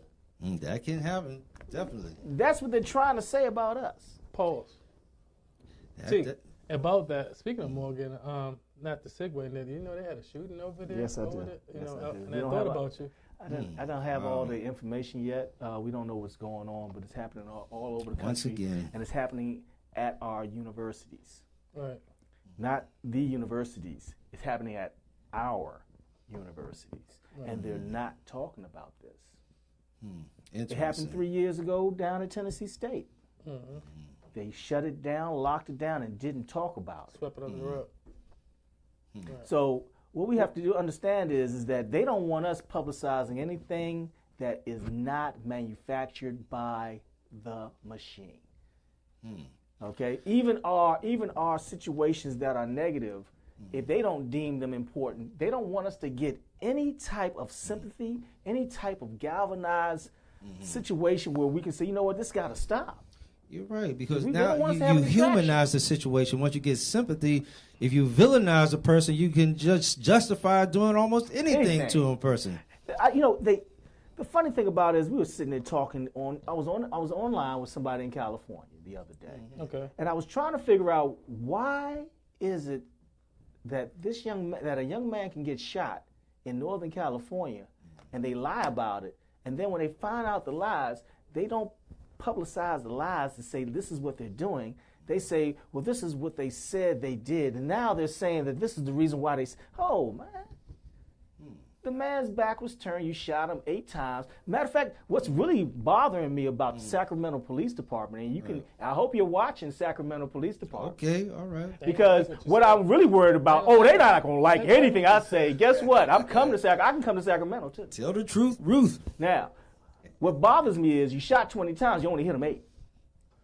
That can happen, definitely. That's what they're trying to say about us. Pause. About that, speaking of Morgan, not the segue, you know they had a shooting over there? Yes, I do. And I thought about you. I don't have all the information yet. We don't know what's going on, but it's happening all over the country. Once again. And it's happening at our universities. Right. Not the universities. It's happening at our universities. And they're not talking about this. It happened 3 years ago down at Tennessee State. They shut it down, locked it down, and didn't talk about it. Swept it under the rug. So what we have to understand is that they don't want us publicizing anything that is not manufactured by the machine. Okay? Even our situations that are negative, if they don't deem them important, they don't want us to get any type of sympathy, any type of galvanized situation where we can say, you know what, this got to stop. You're right, because We now don't want us to you have a humanize the situation. Once you get sympathy, if you villainize a person, you can just justify doing almost anything to a person. The funny thing about it is we were sitting there talking I was online with somebody in California the other day. Okay. And I was trying to figure out why is it that a young man can get shot in Northern California and they lie about it, and then when they find out the lies, they don't publicize the lies to say this is what they're doing. They say, well, this is what they said they did, and now they're saying that this is the reason why oh, man. The man's back was turned. You shot him 8 times. Matter of fact, what's really bothering me about the Sacramento Police Department, and I hope you're watching Sacramento Police Department. Okay, all right. Because what I'm really worried about, they're not going to like anything I say. Guess what? I'm coming to Sacramento. I can come to Sacramento, too. Tell the truth, Ruth. Now, what bothers me is you shot 20 times, you only hit him 8.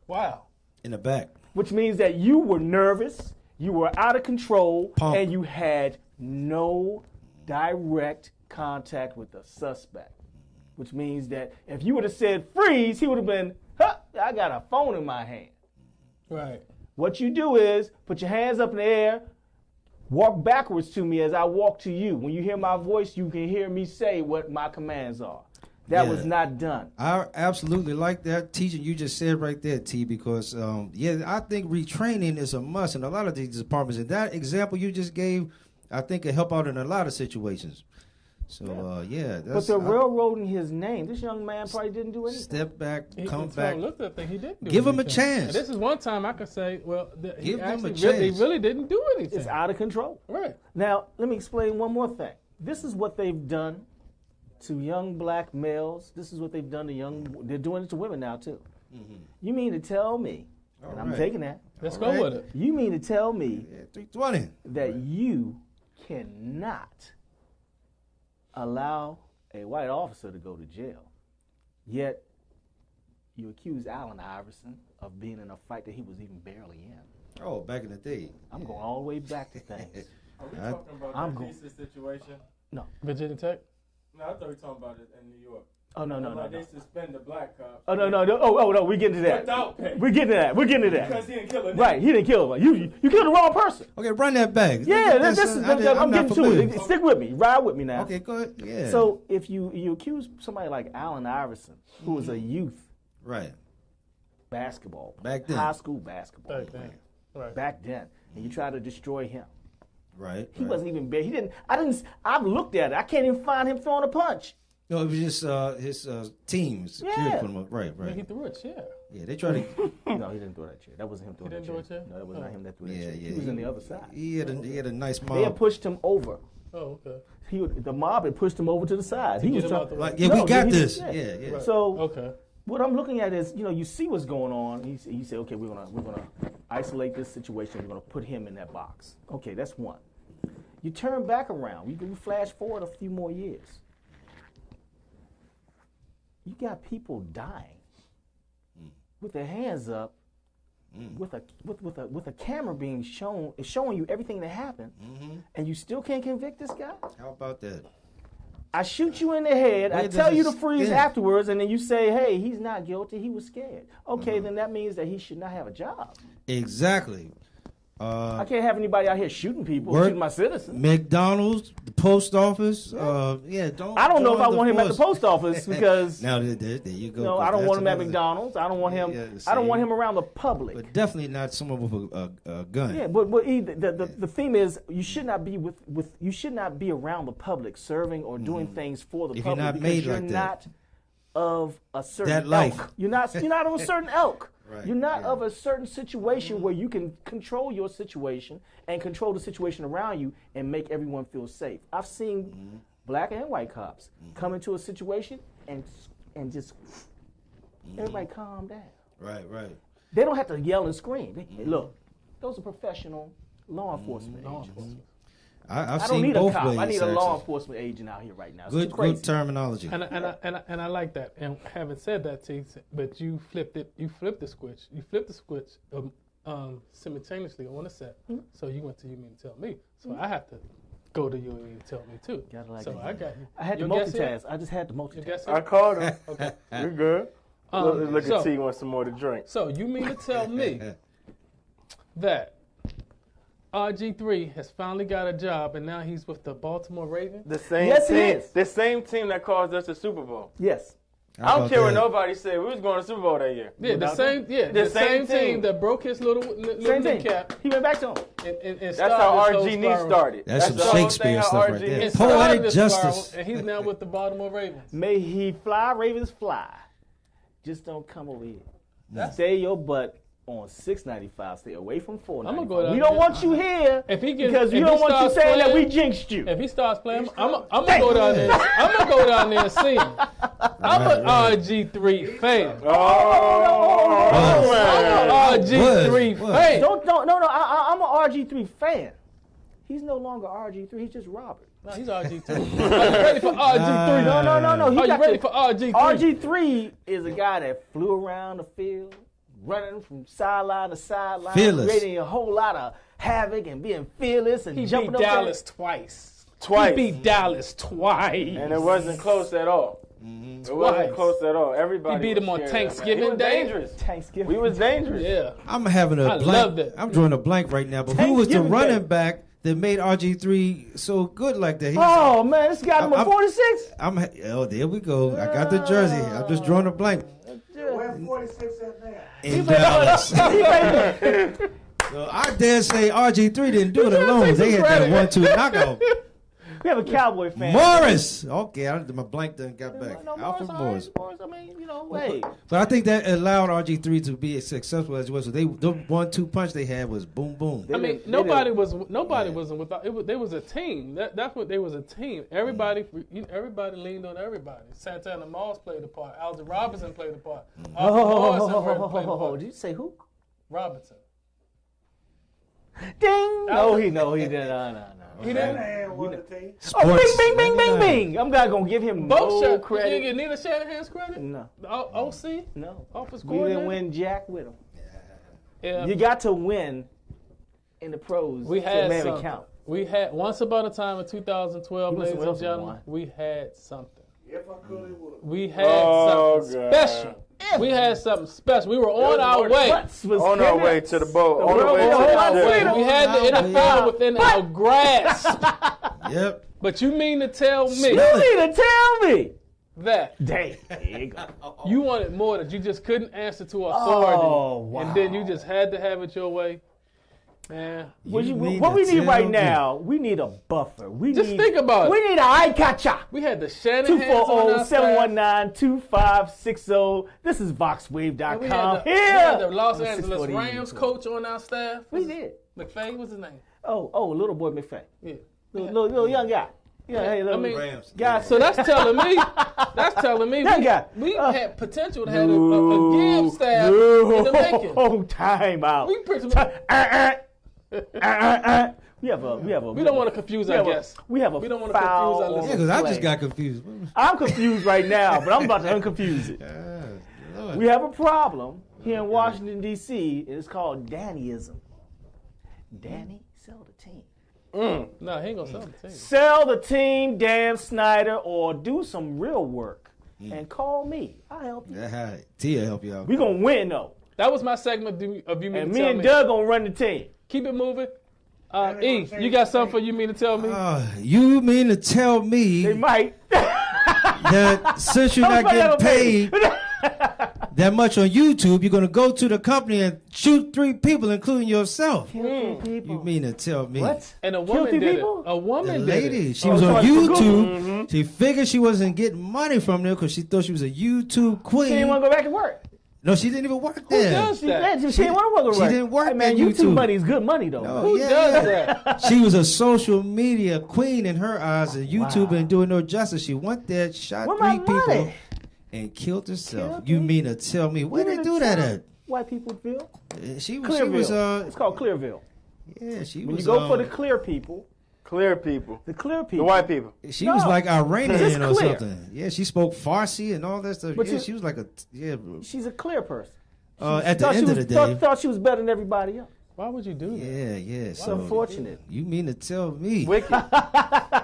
Wow. In the back. Which means that you were nervous, you were out of control, and you had no direct contact with the suspect. Which means that if you would have said freeze, he would have been, I got a phone in my hand. Right. What you do is put your hands up in the air, walk backwards to me as I walk to you. When you hear my voice, you can hear me say what my commands are. That was not done. I absolutely like that teaching you just said right there, T, because, I think retraining is a must in a lot of these departments. And that example you just gave, I think, can help out in a lot of situations. So, but they're railroading his name. This young man probably didn't do anything. Step back, come back. Look at that thing. He didn't do Give him a anything. chance. And this is one time I could say, give him a chance. He really didn't do anything. It's out of control. Right. Now, let me explain one more thing. This is what they've done to young black males. This is what they've done to they're doing it to women now, too. You mean to tell me, and I'm taking that. Let's go with it. You mean to tell me 320 that you cannot allow a white officer to go to jail, yet you accuse Allen Iverson of being in a fight that he was even barely in. Oh, back in the day. I'm going all the way back to things. Are we talking about the visa situation? No. Virginia Tech? No, I thought we were talking about it in New York. Oh, no. They suspend the black cop. Oh, no. Oh, no, we getting to that. Without pay. We're getting to that. Because he didn't kill a nigga. Right, he didn't kill him. You killed the wrong person. Okay, run that back. Yeah, I'm getting to it. Stick with me. Ride with me now. Okay, go ahead. Yeah. So if you accuse somebody like Allen Iverson, who was a youth basketball player, back then, high school basketball player, back then, and you try to destroy him. Right. He wasn't even bad. I've looked at it. I can't even find him throwing a punch. No, it was just his team. Security put him up. Right. He threw a chair. Yeah, they tried to. No, he didn't throw that chair. That wasn't him throwing that chair. He didn't throw a chair? No, that was not him that threw that Yeah, chair. yeah. He was on the other side. He had a nice mob. They had pushed him over. Oh, okay. The mob had pushed him over to the side. He was trying. We got this. Yeah. Right. So okay. What I'm looking at is, you see what's going on. He said, okay, we're gonna isolate this situation. We're gonna put him in that box. Okay, that's one. You turn back around. You flash forward a few more years. You got people dying with their hands up, with a camera being shown, showing you everything that happened, and you still can't convict this guy? How about that? I shoot you in the head. I tell you to freeze afterwards, and then you say, "Hey, he's not guilty. He was scared." Okay, then that means that he should not have a job. Exactly. I can't have anybody out here shooting people, shooting my citizens. McDonald's, the post office. Don't. I don't know if I want him at the post office because now there you go. No, I don't want him at McDonald's. I don't want him. I don't want him around the public. But definitely not someone with a gun. Yeah, but the theme is you should not be you should not be around the public, serving or doing things for the public because you're not of a certain elk. You're not of a certain elk. Right, you're not of a certain situation where you can control your situation and control the situation around you and make everyone feel safe. I've seen black and white cops come into a situation and just everybody calm down. Right. They don't have to yell and scream. Look, those are professional law enforcement agents. I've don't seen need both a cop. ways. I need a law enforcement agent out here right now. Good terminology. And I like that. And having said that, T, but you flipped it. You flipped the switch. You flipped the switch simultaneously on the set. So you went to you mean to tell me. So I have to go to you and you tell me too. So I got you. I had to multitask. I just had to multitask. I called him. Okay, we're good. Look at T wants some more to drink. So you mean to tell me that RG3 has finally got a job, and now he's with the Baltimore Ravens? The same Yes, team. he is. The same team that caused us the Super Bowl. Yes. I don't care what nobody said. We was going to Super Bowl that year. Yeah, the same team that broke his little kneecap. He went back to him. And that's how RG started. That's some Shakespeare stuff right there. Poetic justice. And he's now with the Baltimore Ravens. May he fly, Ravens fly. Just don't come over here. Stay your butt on 695. Stay away from 495. We don't want you here because we don't want you saying that we jinxed you. If he starts playing, I'm gonna go down there. I'm gonna go down there and see him. I'm an RG3 fan. I'm an RG3 fan. No. I'm an RG3 fan. He's no longer RG3. He's just Robert. No, he's RG3. Are you ready for RG3? No. Are you ready for RG3? RG3 is a guy that flew around the field, running from sideline to sideline, creating a whole lot of havoc and being fearless and jumping up. He beat Dallas twice. He beat Dallas twice. And it wasn't close at all. It wasn't close at all. Everybody. He beat him on Thanksgiving Day. Dangerous. Thanksgiving. We was dangerous. Yeah. I'm having a blank. Love that. I'm drawing a blank right now. But who was the running back that made RG3 so good like that? Man, this guy number 46. There we go. I got the jersey. I'm just drawing a blank. Where 46 at now? In Dallas. So I dare say RG3 didn't do it alone. They had that 1-2 knockout. We have a Cowboy fan. Morris. Okay, my blank done got back. Alfred Morris. I mean, hey. But I think that allowed RG3 to be as successful as it was. So the 1-2 punch they had was boom, boom. I mean, nobody was without. They was a team. That's what they was a team. Everybody leaned on everybody. Santana Moss played a part. Alger Robinson played a part. Did you say who? Robinson. Ding! No, he didn't. No. He didn't. Oh, bing, bing. I'm not gonna give him no credit. You didn't get neither Shanahan's credit? No. The OC? No. Office We coordinator? didn't win jack with him. Yeah. You got to win in the pros. We had to something. count. We had once upon a time in 2012, ladies and gentlemen. We had something. If I could, it would. We had something special. We had something special. We were on our way. On our way to the bowl. On the way to the We had the NFL within our grasp. Yep. But you mean to tell me? That Dang. There you go. you wanted more, that you just couldn't answer to authority. Oh, wow. And then you just had to have it your way. Man. What we need right now, we need a buffer. Think about it. We need an eye catcher. We had the Shanahan's on our staff. 240-719-2560. This is VoxWave.com. We had the Los Angeles Rams coach on our staff. We did. McFay, what's his name? Oh, little boy McFay. Yeah. Little young guy. Yeah, hey, little Rams. guy. So that's telling me we had potential to have a give staff in the making. Oh, time out. We don't want to confuse our guests. We don't want to confuse our listeners. Yeah, because I just got confused. I'm confused right now, but I'm about to unconfuse it. We have a problem here in Washington, D.C. and it's called Dannyism. Danny, sell the team. No, he ain't going to sell the team. Sell the team, Dan Snyder, or do some real work and call me. I'll help you. Tia help you out. We're going to win, though. That was my segment of You Mean And to me Tell and Me. Doug gonna run the team. Keep it moving. E, you got something for You Mean to Tell Me? You mean to tell me They might. that since you're not getting paid that much on YouTube, you're going to go to the company and shoot 3 people, including yourself? Kill 3 people. You mean to tell me? What? And a woman did people? it. A woman The did lady, it. she was on YouTube. Mm-hmm. She figured she wasn't getting money from them because she thought she was a YouTube queen. She didn't want to go back to work. No, she didn't even work there. does that? She didn't want to work. She didn't work Hey, man, at YouTube YouTube. money is good money though. No, Who does that? She was a social media queen in her eyes, and YouTube ain't doing no justice. She went there, shot Where 3 my people, money? and killed herself. Killed You me? mean to tell me where they do that at? White Peopleville. She Clearville. was It's called Clearville. yeah, she When was you go for the clear people, Clear people. the clear The people. white people. She No, was like it's Iranian or clear. something. Yeah, she spoke Farsi and all that stuff. But Yeah, you- she was like a She's a clear person. at the Thought she end of was- the day. thought she was better than everybody else. Why would you do that? Yeah. It's So unfortunate. you mean to tell me? Wicked.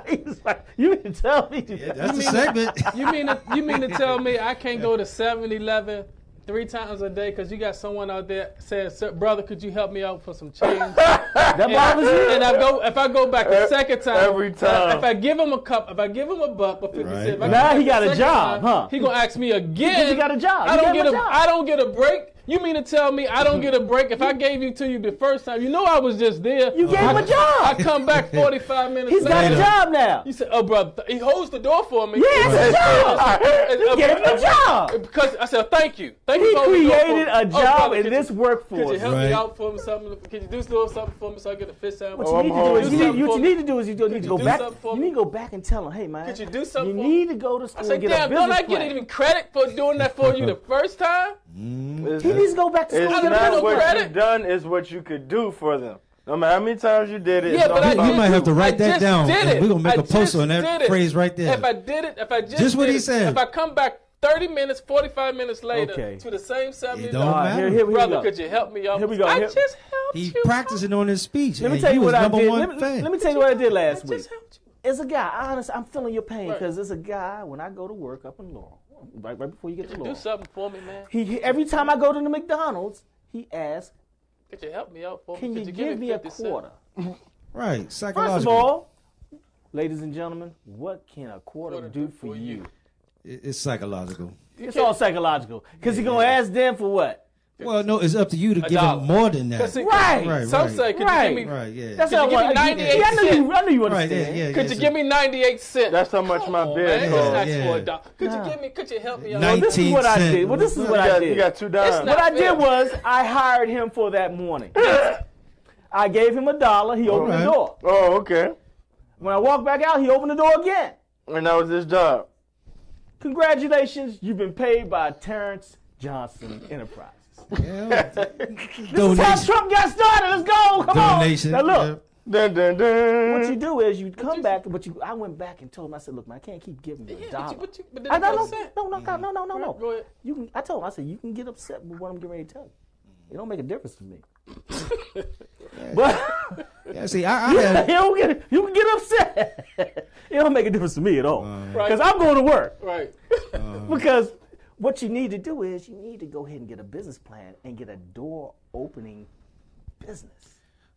He's like, you can tell me. That's the segment. You mean to tell me I can't go to 7-Eleven 3 times a day because you got someone out there saying, brother, could you help me out for some change? That bothers you? And if I go back the second time, Every time. if I give him a cup, if I give him a buck or 50 Right. cents, if I Now go he back got the a second job, time, huh? He gonna ask me again. Because you got a job. I You don't gave get him a a job. I don't get a break. You mean to tell me I don't get a break if I gave you to you the first time? You know I was just there. You gave him a job. I come back 45 minutes He's later. got a job now. You said, oh, brother, he holds the door for me. Yeah, it's a job. You gave him a job. Because I said, thank you. Thank He you for holding the door for created me. a job brother, in could this you- workforce. Could you help Right. me out for me something? Could you do something for me so I get a fish sandwich? What you need to do is Do something what for you me. need to do is you need to go do back. something for You me? need to go back and tell him, hey man, Could you do something you for need to go to I school said, and get a damn, business don't I get plan. even credit for doing that for you the first time? He needs to go back to school It's and get a not not business what plan. credit. you've done, it's what you could do for them. No matter how many times you did it. Yeah, but I You did might have to write I that just down, did and it. we're gonna make I a poster on just that did it. phrase right there. If I just Just what did he it, said. If I come back 30 minutes, 45 minutes later Okay. to the same It 70, don't matter. Here we brother, go. could you help me out? Here we go. I Here- just helped He you. practicing on his speech. Let me and tell you was what I number did. one Let me fan. tell you what I did last I week. just helped you. As a guy, honestly, I'm feeling your pain Right. because as a guy, when I go to work up in Laurel, right before you get to Do Laurel, something for me, man. every time I go to the McDonald's, he asks, Could you help me out for "Can me? you Could give me a 50 cents? quarter?" Right, First psychological. of all, ladies and gentlemen, what can a quarter do for you? It's psychological. It's all psychological. Because he's going to ask them for what? Well, no, it's up to you to give dollar. him more than that. Cause see, Right. Right, Some right. say, could Right. you give me? Right, yeah. That's Could you how give me I 98 I knew you Right, yeah, understand. yeah. Could you give me 98 cents? That's how much my Come on, bed man. costs. Just ask Yeah. for a dollar. Could Nah. you give me? Could you help me out? Well, this is what I 19 did. Well, this is what I You did. got $2. It's What I not fair. did was I hired him for that morning. I gave him $1. He opened the right. door. Oh, okay. When I walked back out, he opened the door again. And that was his job. Congratulations, you've been paid by Terrence Johnson Enterprises. Yeah. This is how Donation. Trump got started. Let's go. Come Donation. on. Now look, Dun, dun, dun. what you do is you come back, I went back and told him, I said, look, man, I can't keep giving you Yeah, $1. but I then no, you no, upset. no. Go ahead. You can. I told him. I said you can get upset with what I'm getting ready to tell you. It don't make a difference to me. But Yeah, see, I had. you can get upset. It don't make a difference to me at all because I'm going to work. Right. Because what you need to do is you need to go ahead and get a business plan and get a door opening business.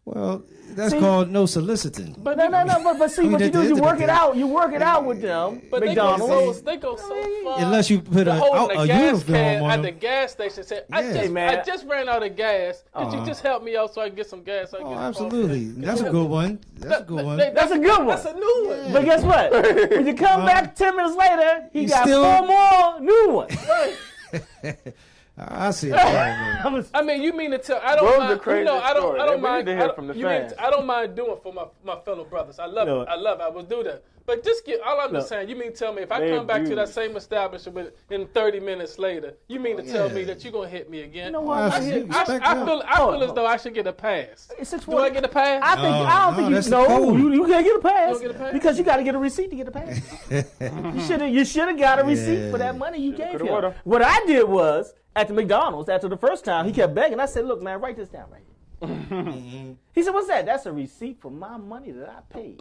Well, that's See? called no soliciting. But No. But see, I mean, what you at do the is you end of work the it day- out. You work it out with them. But McDonald's. they go so far. Unless you put to a holding a gas uniform can on at them. the gas station. Say, Yeah. Hey, man. I just ran out of gas. Could you just help me out so I can get some gas? So I can Oh, get across? absolutely. That's a good one. That's a good one. That's a good one. That's a new one. But guess what? When you come back 10 minutes later, he You got still- 4 more new ones. I see it. Yeah, I mean, you mean to tell? I don't Those mind. are crazy I don't stories. We mind. need to hear from the fans. I don't mind doing for my fellow brothers. I love No. it. I will do that. But just get. All I'm just saying. You mean to tell me if I They come back to that abuse. same establishment in 30 minutes later, you mean to tell me that you're gonna hit me again? You know Oh, what? absolutely. Respect I them. feel as though I should get a pass. It's 6 Do I get a pass? I think No, I don't no, think that's you the code. you can't get a pass. don't get a pass? Because you got to get a receipt to get a pass. you should have got a receipt for that money you gave coulda, him. woulda. What I did was at the McDonald's after the first time he kept begging. I said, "Look, man, write this down right here." He said, "What's that?" "That's a receipt for my money that I paid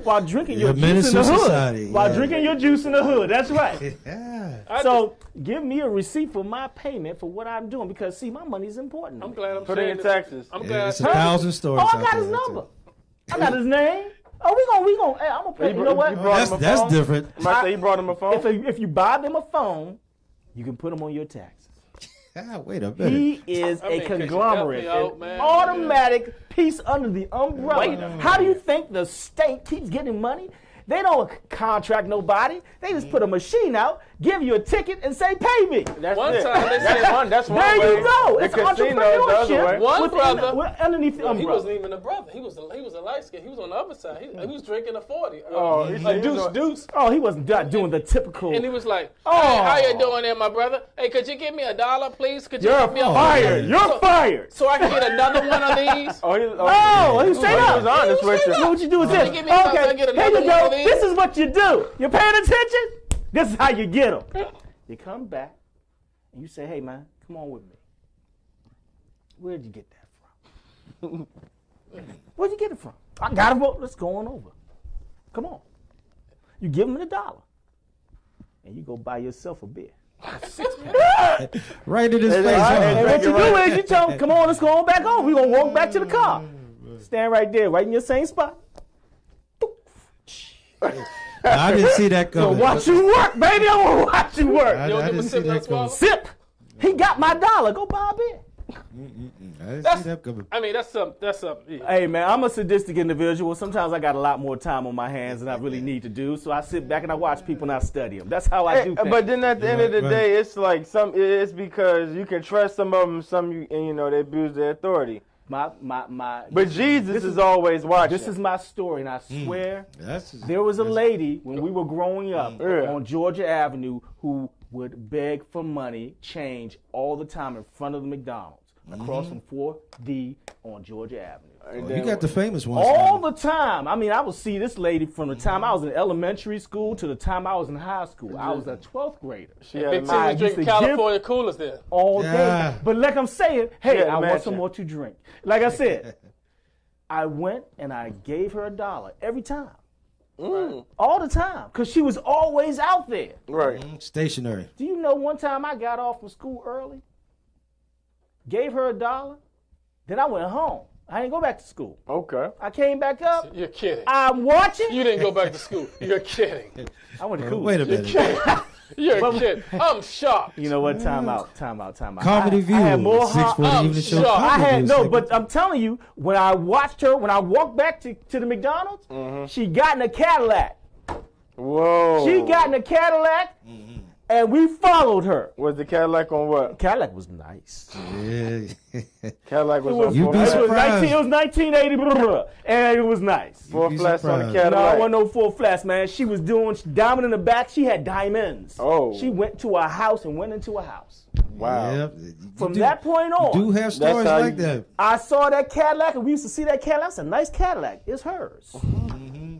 while drinking your You're a menace juice in the to hood." society. While Yeah. drinking your juice in the hood. That's right. Yeah. So give me a receipt for my payment for what I'm doing because, see, my money's important. I'm glad I'm put in your taxes. I'm glad. It's 1,000 stories. Oh, I got his number. I got his name. Oh, we gonna. Hey, I'm gonna pay. You know what? That's different. He brought him a phone. If you buy them a phone, you can put them on your taxes. Wait a minute. He is a conglomerate, an automatic piece under the umbrella. How do you think the state keeps getting money? They don't contract nobody. They just put a machine out, give you a ticket, and say, "Pay me." That's one it. time they said, that's one there way. you go. The It's casino the other way. entrepreneurship. One brother underneath the he umbrella. wasn't even a brother. He was a light skin. He was on the other side. He was drinking a 40. He deuce. Oh, he wasn't doing the typical. And he was like, "Hey, how you doing there, my brother? Hey, could you give me $1, please? Could you You're give me a fired. You're fired. so I can get another one of these?" He was straight up. He was honest with you. What you do is this. Give me something, I Okay, get here another you one go. of these. This is what you do. You're paying attention? This is how you get them. You come back and you say, "Hey, man, come on with me. Where'd you get that from?" Where'd you get it from? I got it. Let's go on over. Come on. You give him $1 and you go buy yourself a beer. Right in his face. And what you do is you tell him, "Come on, let's go on back home. We're going to walk back to the car." Stand right there, right in your same spot. I didn't see that coming. So watch you work, baby. I want to watch you work. I didn't see that coming. Sip. He got my $1. Go buy a beer. I didn't see that coming. I mean, that's something. Yeah. Hey, man, I'm a sadistic individual. Sometimes I got a lot more time on my hands than I really need to do. So I sit back and I watch people and I study them. That's how I do things. But then at the end of the day, it's like it's because you can trust some of them, they abuse their authority. But Jesus is always watching. This is my story, and I swear there was a lady when we were growing up on Georgia Avenue who would beg for money, change all the time in front of the McDonald's across from 4D on Georgia Avenue. You got the famous ones. All the time. I mean, I would see this lady from the time I was in elementary school to the time I was in high school. I was a 12th grader. Big Tim was drinking California coolers there. All day. But like I'm saying, hey, I want some more to drink. Like I said, I went and I gave her $1 every time. All the time. Because she was always out there. Right. Stationary. Do you know one time I got off from school early? Gave her $1. Then I went home. I didn't go back to school. Okay. I came back up. You're kidding. I'm watching. You didn't go back to school. You're kidding. I went to school. Wait a minute. You're kidding. I'm shocked. You know what? Time out. Comedy View. I had more 640 Evening Show. I had no, but I'm telling you, when I watched her, when I walked back to the McDonald's, she got in a Cadillac. Whoa. She got in a Cadillac. And we followed her. Was the Cadillac on what? Cadillac was nice. Yeah. Cadillac was on You'd be surprised. It was 1980, and it was nice. 4 flats on the No, Cadillac. it wasn't no 4 flats, man. She was doing diamond in the back. She had diamonds. Oh. She went to a house and went into a house. Wow. Yeah. From that point on. You do have stories like that. I saw that Cadillac, and we used to see that Cadillac. It's a nice Cadillac. It's hers.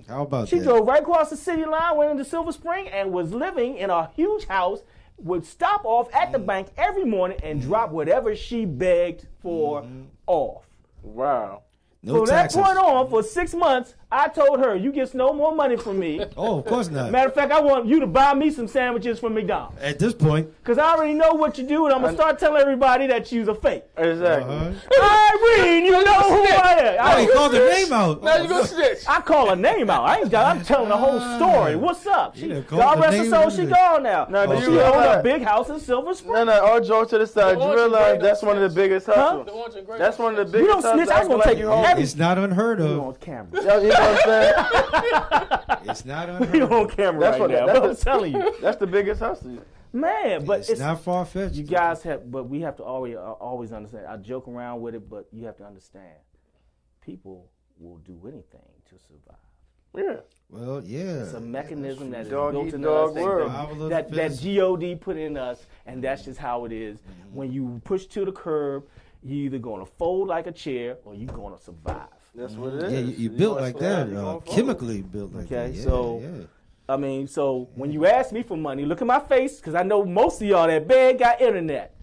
How about She that? drove right across the city line, went into Silver Spring, and was living in a huge house, would stop off at the bank every morning and drop whatever she begged for off. Wow. No From taxes. that point on, for 6 months, I told her, "You get no more money from me." Oh, of course not. Matter of fact, I want you to buy me some sandwiches from McDonald's. At this point. Because I already know what you do, and I'm going to start telling everybody that you're a fake. Exactly. Irene, you know who I am. Oh, he called her name out. Now you go snitch. I call her name out. I'm telling the whole story. What's up? God rest her soul, she gone now. No, do She you owned realize- a big house in Silver Spring. No, all jokes to the side. The You orange and realize gray that's one of the biggest hustles. The orange and gray. That's one of the You biggest don't snitch, I was hustles. gonna take you home. It's not unheard You of. on camera. You know what I'm saying? It's not We unheard on of. camera That's right what- now. that's But I'm the- telling you. That's the biggest hustle. Man, but It's not far-fetched. you guys have, but we have to always understand. I joke around with it, but you have to understand. People will do anything to survive. Yeah. Well, yeah. It's a mechanism that is Dog built eat in dog us, world. that God put in us, and that's just how it is. When you push to the curb, you're either going to fold like a chair or you're going to survive. That's what it is. Yeah, you built like that. Chemically built like that. Okay, Yeah, so yeah. I mean, so when you ask me for money, look at my face, because I know most of y'all that beg got internet.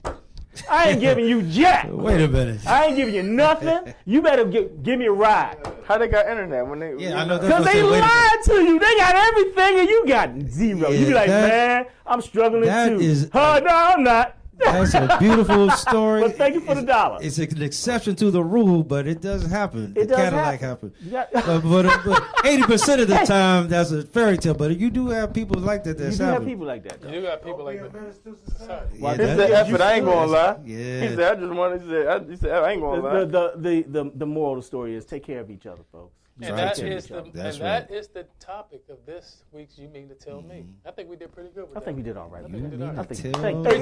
I ain't giving you jack. Wait a minute. I ain't giving you nothing. You better give me a ride. How they got internet when they? Yeah, I know. Because they lied to you. They got everything and you got zero. Yeah, you be like, that- man, I'm struggling that too. is- no, I'm not. That's a beautiful story. But thank you for the dollar. It's an exception to the rule, but it does happen. It does Cadillac happen. happen. But 80% of the time, that's a fairy tale. But you do have people like that. That's You do have happened. people like that. Though. You got people like that. Yeah, He that- said effort. I ain't gonna lie. Yeah. He said I just wanted. He said I ain't gonna lie. The moral of the story is take care of each other, folks. And Right. that is the topic of this week's You Mean to Tell Me. I think we did pretty good with I that. think we did all right. I think we did all right. Hey,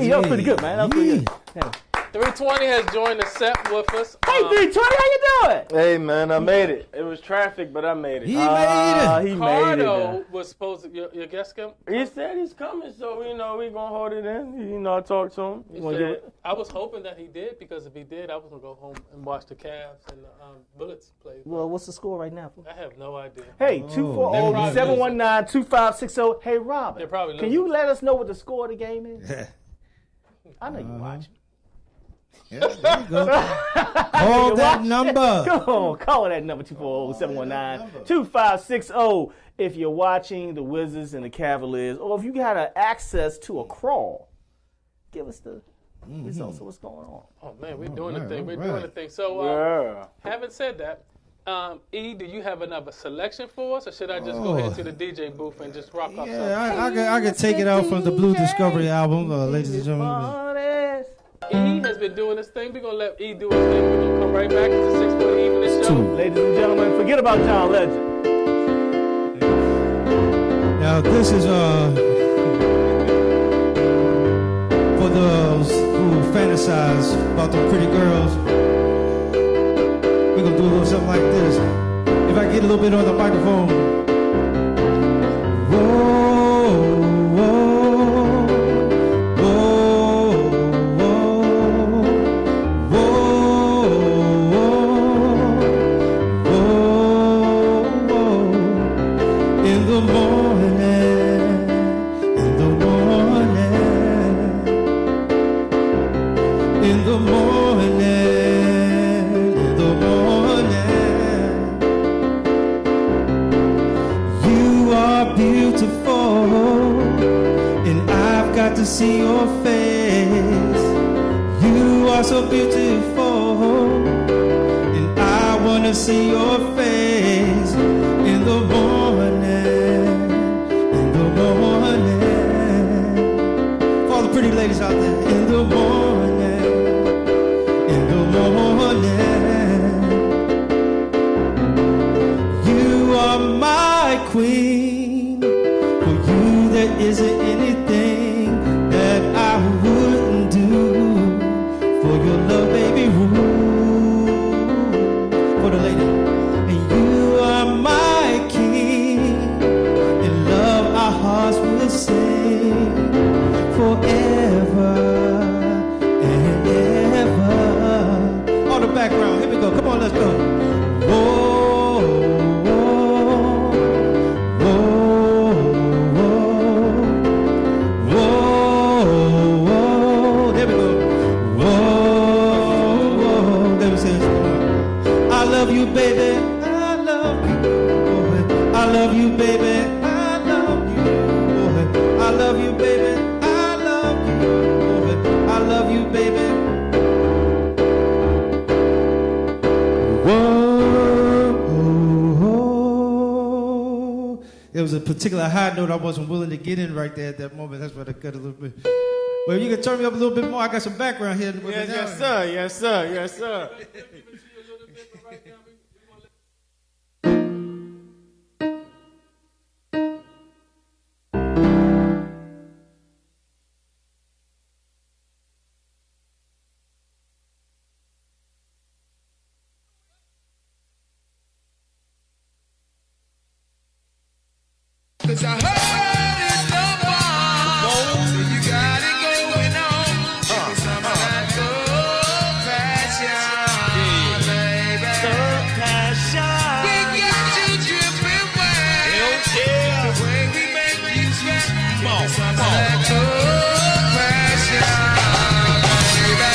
that was pretty good, man. That was pretty good. Yeah. 320 has joined the set with us. Hey, 320, how you doing? Hey man, I made it. It was traffic, but I made it. He made it. He made Cardo it. was supposed to, your guest come? He said he's coming, so we gonna hold it in. I talked to him. He said, I was hoping that he did, because if he did, I was going to go home and watch the Cavs and the Bullets play. Well, what's the score right now? I have no idea. Hey, 240-719-2560. Hey, Robin, They're probably can you let us know what the score of the game is? I know you watching. Yeah, there you go. Call that number. Come on, call that number 240-719-2560 if you're watching the Wizards and the Cavaliers, or if you got access to a crawl. Give us the results of what's going on. Oh, man, we're doing the thing. We're doing the thing. So, having said that, E, do you have another selection for us, or should I just go ahead to the DJ booth and just rock off something? Yeah, I can take it out from the Blue Discovery album, ladies and gentlemen. E has been doing this thing. We're going to let E do his thing. We're going to come right back to the 640 Evening Show. Ladies and gentlemen, forget about John Legend. Now, this is for those who fantasize about the pretty girls. We're going to do a little something like this. If I get a little bit on the microphone. To see your face, you are so beautiful, and I wanna see your face in the morning, for all the pretty ladies out there, in the morning, you are my queen, for you there isn't anything I wouldn't do for your love, baby. Ooh, for the lady. And you are my king. In love, our hearts will sing forever and ever. On the background, here we go. Come on, let's go. Whoa. Baby, I love you. I love you, baby. I love you. I love you, baby. I love you. I love you, baby. Whoa. It was a particular high note I wasn't willing to get in right there at that moment. That's what I cut a little bit. Well, you can turn me up a little bit more. I got some background here. Yes, sir. Yes, sir. Yes, sir. Cause I heard it's the bomb. You got it going on. Give me some of that good passion, baby. Good passion. We got you dripping wet. The way we make you sweat. Give me some of that good passion, baby.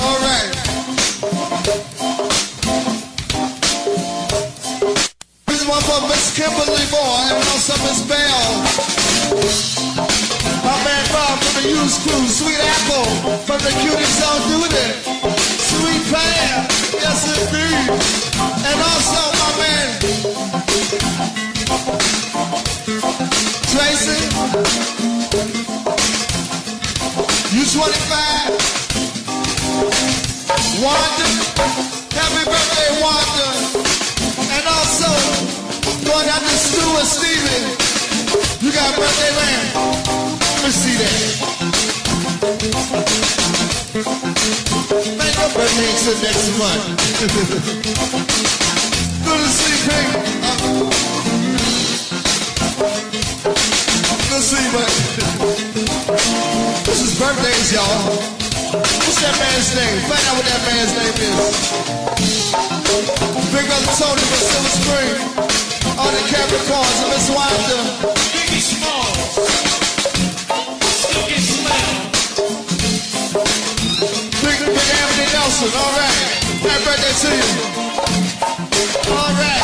All right. This is one for Miss Kimberly Moore and also Miss Bell. My man Bob from the used crew, Sweet Apple from the Cuties Don't Do That. Sweet Pam, yes indeed. And also my man Tracy, U25, Wanda, happy birthday Wanda. And also going out to Stu and Steven, you got birthday land. Let me see that. Make your birthday till next month. Good to see you, Pink. Good to see you, buddy. This is birthdays, y'all. What's that man's name? Find out what that man's name is. Big brother Tony from Silver Spring. All the Capricorns and Miss Wanda. Biggie Smalls. Still get slammed. Big Anthony Nelson, all right. Happy birthday to you. All right.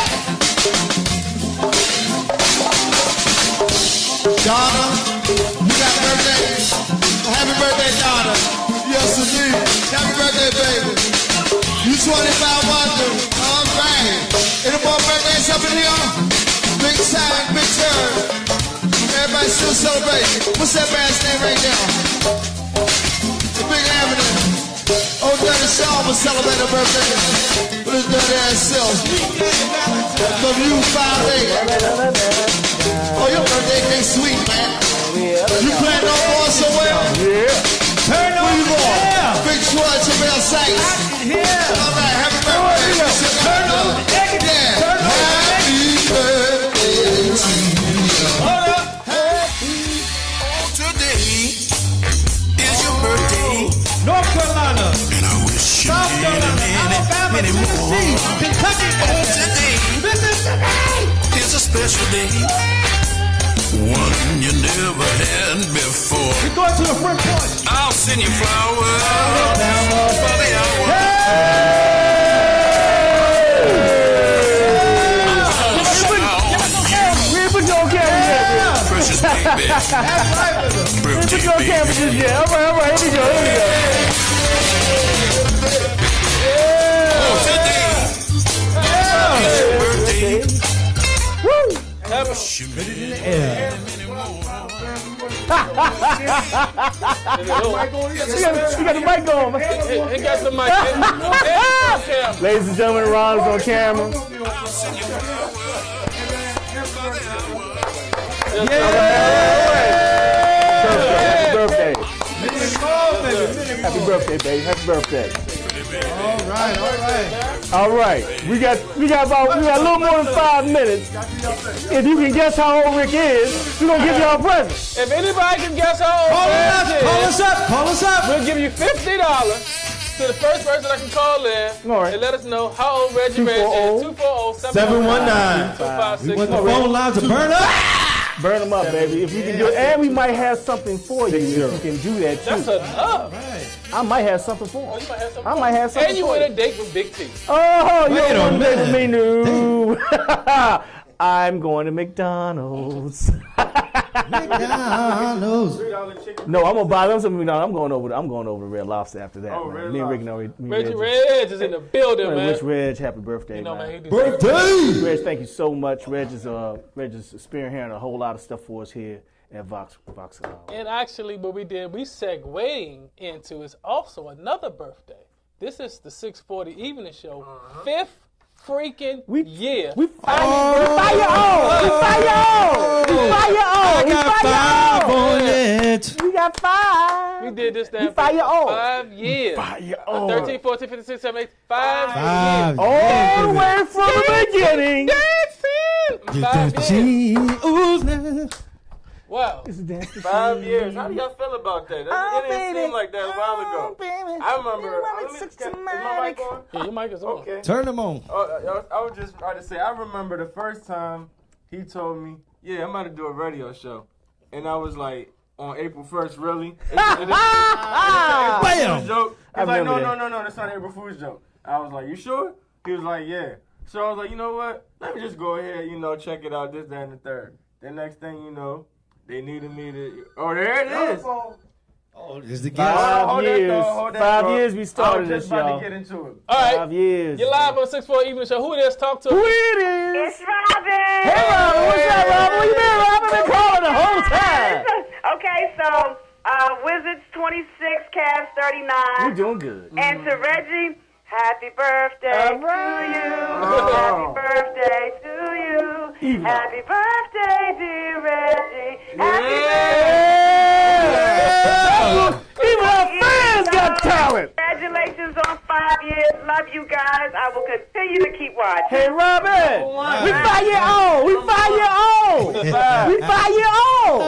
Donna, you got birthday. Happy birthday, Donna. Yes, indeed. Happy birthday, baby. You 25 Wonder. All right. Any more birthdays up in here? Big time, big turn. Everybody still celebrating. What's that man's name right now? The Big Avenue. Oh, Dirty Sean will celebrate a birthday with his dirty ass self. From you, 5'8". Oh, your birthday came sweet, man. You playing no more so well? Yeah. Turn on you going? Yeah. Big Troy, Jamel Sykes. Yeah. All right, happy birthday. Turn on. Yeah. Happy birthday to you. Hold up. Today is your birthday. North Carolina. And I wish you South Carolina. Alabama, Tennessee, Kentucky. today is a special day. One you never had before. We're going to a front porch. I'll send you flowers for the hour. Precious baby. That's right, Birthday Put your baby. camera just yet. All right, here we go, here we go. Oh, today is your birthday. Woo! Wish you many You got the mic on, man. He got the mic. Ladies and gentlemen, Ron is on camera. Happy birthday. Happy birthday, baby. Happy birthday. All right. All right. We got a little more than 5 minutes. If you can guess how old Rick is, we're gonna give y'all a present. If anybody can guess how old Rick is, Call us up. we'll give you $50 to the first person that can call in All right. and let us know how old Reggie Red is. 240-719-2564. We want the phone lines to burn up. Burn them up, baby. If you can do it, and we might have something for you. If you can do that too. That's enough. I might have something for Oh, him. you might have something. I might have something And you for win you. a date with Big T. Oh, you Wait don't a want to date with me, minute. no. I'm going to McDonald's. McDonald's. No, I'm gonna buy them something. No, I'm going over to Red Lobster after that. Oh, man. Red Me and Rick Lobster. know. Reggie Red is in the building, man. Wish Reg happy birthday, You know, man. man, he Birthday. Reg, thank you so much. Reg is spearheading a whole lot of stuff for us here at Vox. And actually, what we did, we segueing into is also another birthday. This is the 640 Evening Show, 5th freaking year. We fire on. I got 5 on it. We got 5. We did this We damn fire on. 5 years. Fire on. 13, 14, 15, 16, 17, 8, 5 5 years. All the way from the beginning. Dancing. 5 years. Wow. 5 years. How do y'all feel about that? It didn't seem like that a while ago. I remember. Is my mic on? Yeah, your mic is on. Okay. Turn them on. I was just trying to say, I remember the first time he told me, yeah, I'm about to do a radio show. And I was like, on April 1st, really? Bam! Joke. He's like, remember no, that's not an April Fool's joke. I was like, you sure? He was like, yeah. So I was like, you know what? Let me just go ahead, check it out, this, that, and the third. The next thing you know, they needed me to. Oh, there it is. Oh, is the guest? 5 years. 5 years we started this, this, y'all. y'all. To get into it. All right. 5 years. You're live on 640 Evening Show. Who it is? Talk to Who us. it is? It's Robin. Hey, Robin. What's up, Robin? Where you been, Robin? Been calling the whole time. Okay, so Wizards 26, Cavs 39. We're doing good. And to Reggie, happy birthday to you. Happy birthday to you. Happy birthday, dear Reggie. Happy birthday. Even our fans got talent. Congratulations on 5 years. Love you guys. I will continue to keep watching. Hey, Robin. We 5 years old. We 5 years old. We 5 years old.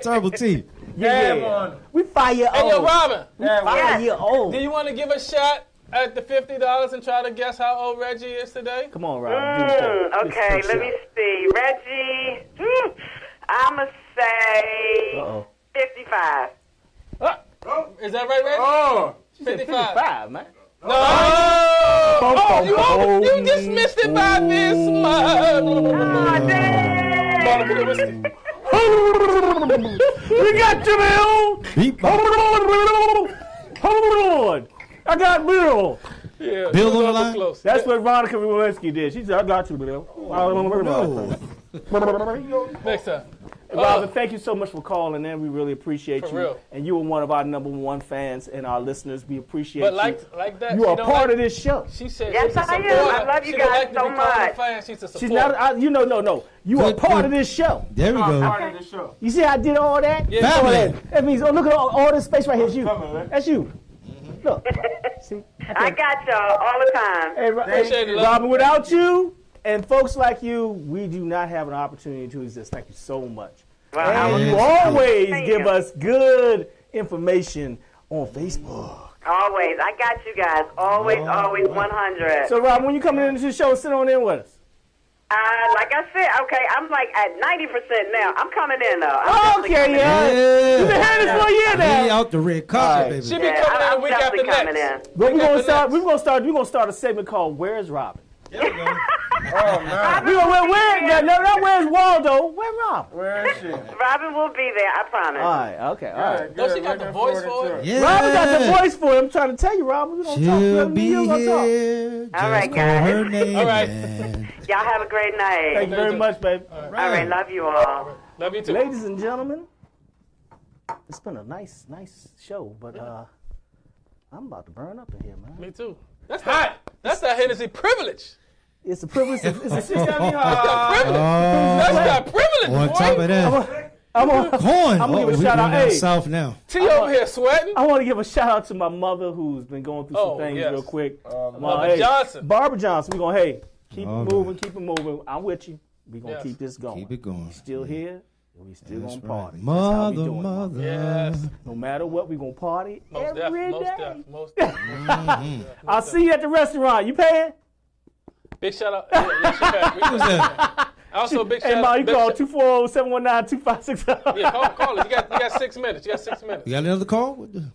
Terrible T. Yeah. We 5 years Hey, old. yo, Robin. We 5 years old. Do you want to give a shot at the $50 and try to guess how old Reggie is today? Come on, Robin. Okay, let me see. Reggie, I'm going to say 55. Is that right, Reggie? Oh, 55, man. No! Oh, you just missed it by this much. Oh, damn. We got you, Bill. Hold on. I got Bill. Yeah, Bill on the line? close. That's what Veronica Lewinsky did. She said, I got you, Bill. Next time. Robin, thank you so much for calling in. We really appreciate For you. real. And you are one of our #1 fans and our listeners. We appreciate But you. like that, You are part of this show. She said Yes, she's a I am. supporter. I love you She don't guys like to so be called a much. fan. She's a supporter. She's not, no. You are part of this show. There we go. part of the show. You see how I did all that? Yeah. Family. That means, look at all this space right here. It's you. That's you. Look. See? I got y'all all the time. Hey, Appreciate it, love. Robin, without you and folks like you, we do not have an opportunity to exist. Thank you so much. Well, And you always give us good information on Facebook. Always. I got you guys. Always 100. So, Robin, when you come into the show, sit on in with us. Like I said, okay, I'm like at 90% now. I'm coming in, though. I'm definitely Okay, coming yeah. in. You've been hearing this for a year He now. out the red carpet, baby. She be Yeah, coming in I'm week after definitely coming next. in. But Week after next. we're gonna start a segment called "Where's Robin?" Oh, man. We gonna where's Waldo? Where's Robin? Where is she? Robin will be there, I promise. All right, okay, all right. Don't she got the voice for it? Yeah. Robin got the voice for it. I'm trying to tell you, Robin. We don't talk. She'll Me be and you gonna talk. here. All right, Just call her guys. name. All right. and- Y'all have a great night. Thank you very much, babe. All right, love you all. Love you too. Ladies and gentlemen, it's been a nice show, but I'm about to burn up in here, man. Me too. That's hot. That's that Hennessy privilege. It's a privilege. It's a That's that privilege, On boy. top of that, I'm gonna corn. give a We shout out. going down Hey, south now. T over here sweating. I want to give a shout out to my mother who's been going through some Oh, things yes. real quick. Mother Johnson. Barbara Johnson. We're gonna keep Oh, it moving, keep it moving. I'm with you. We're gonna Yes. keep this going. Keep it going. We still here. And we still That's gonna right. party. That's how we Mother, doing, Mama. mother. Yes. No matter what, we gonna party Most every deaf. day. Most deaf. I'll see you at the restaurant. You paying? Big shout out. Yeah, she back. Who's that? Also, big Hey, shout Ma, out. you big call shout- 240-719-2560. Yeah, call it. You got 6 minutes. You got 6 minutes. You got another call? What the-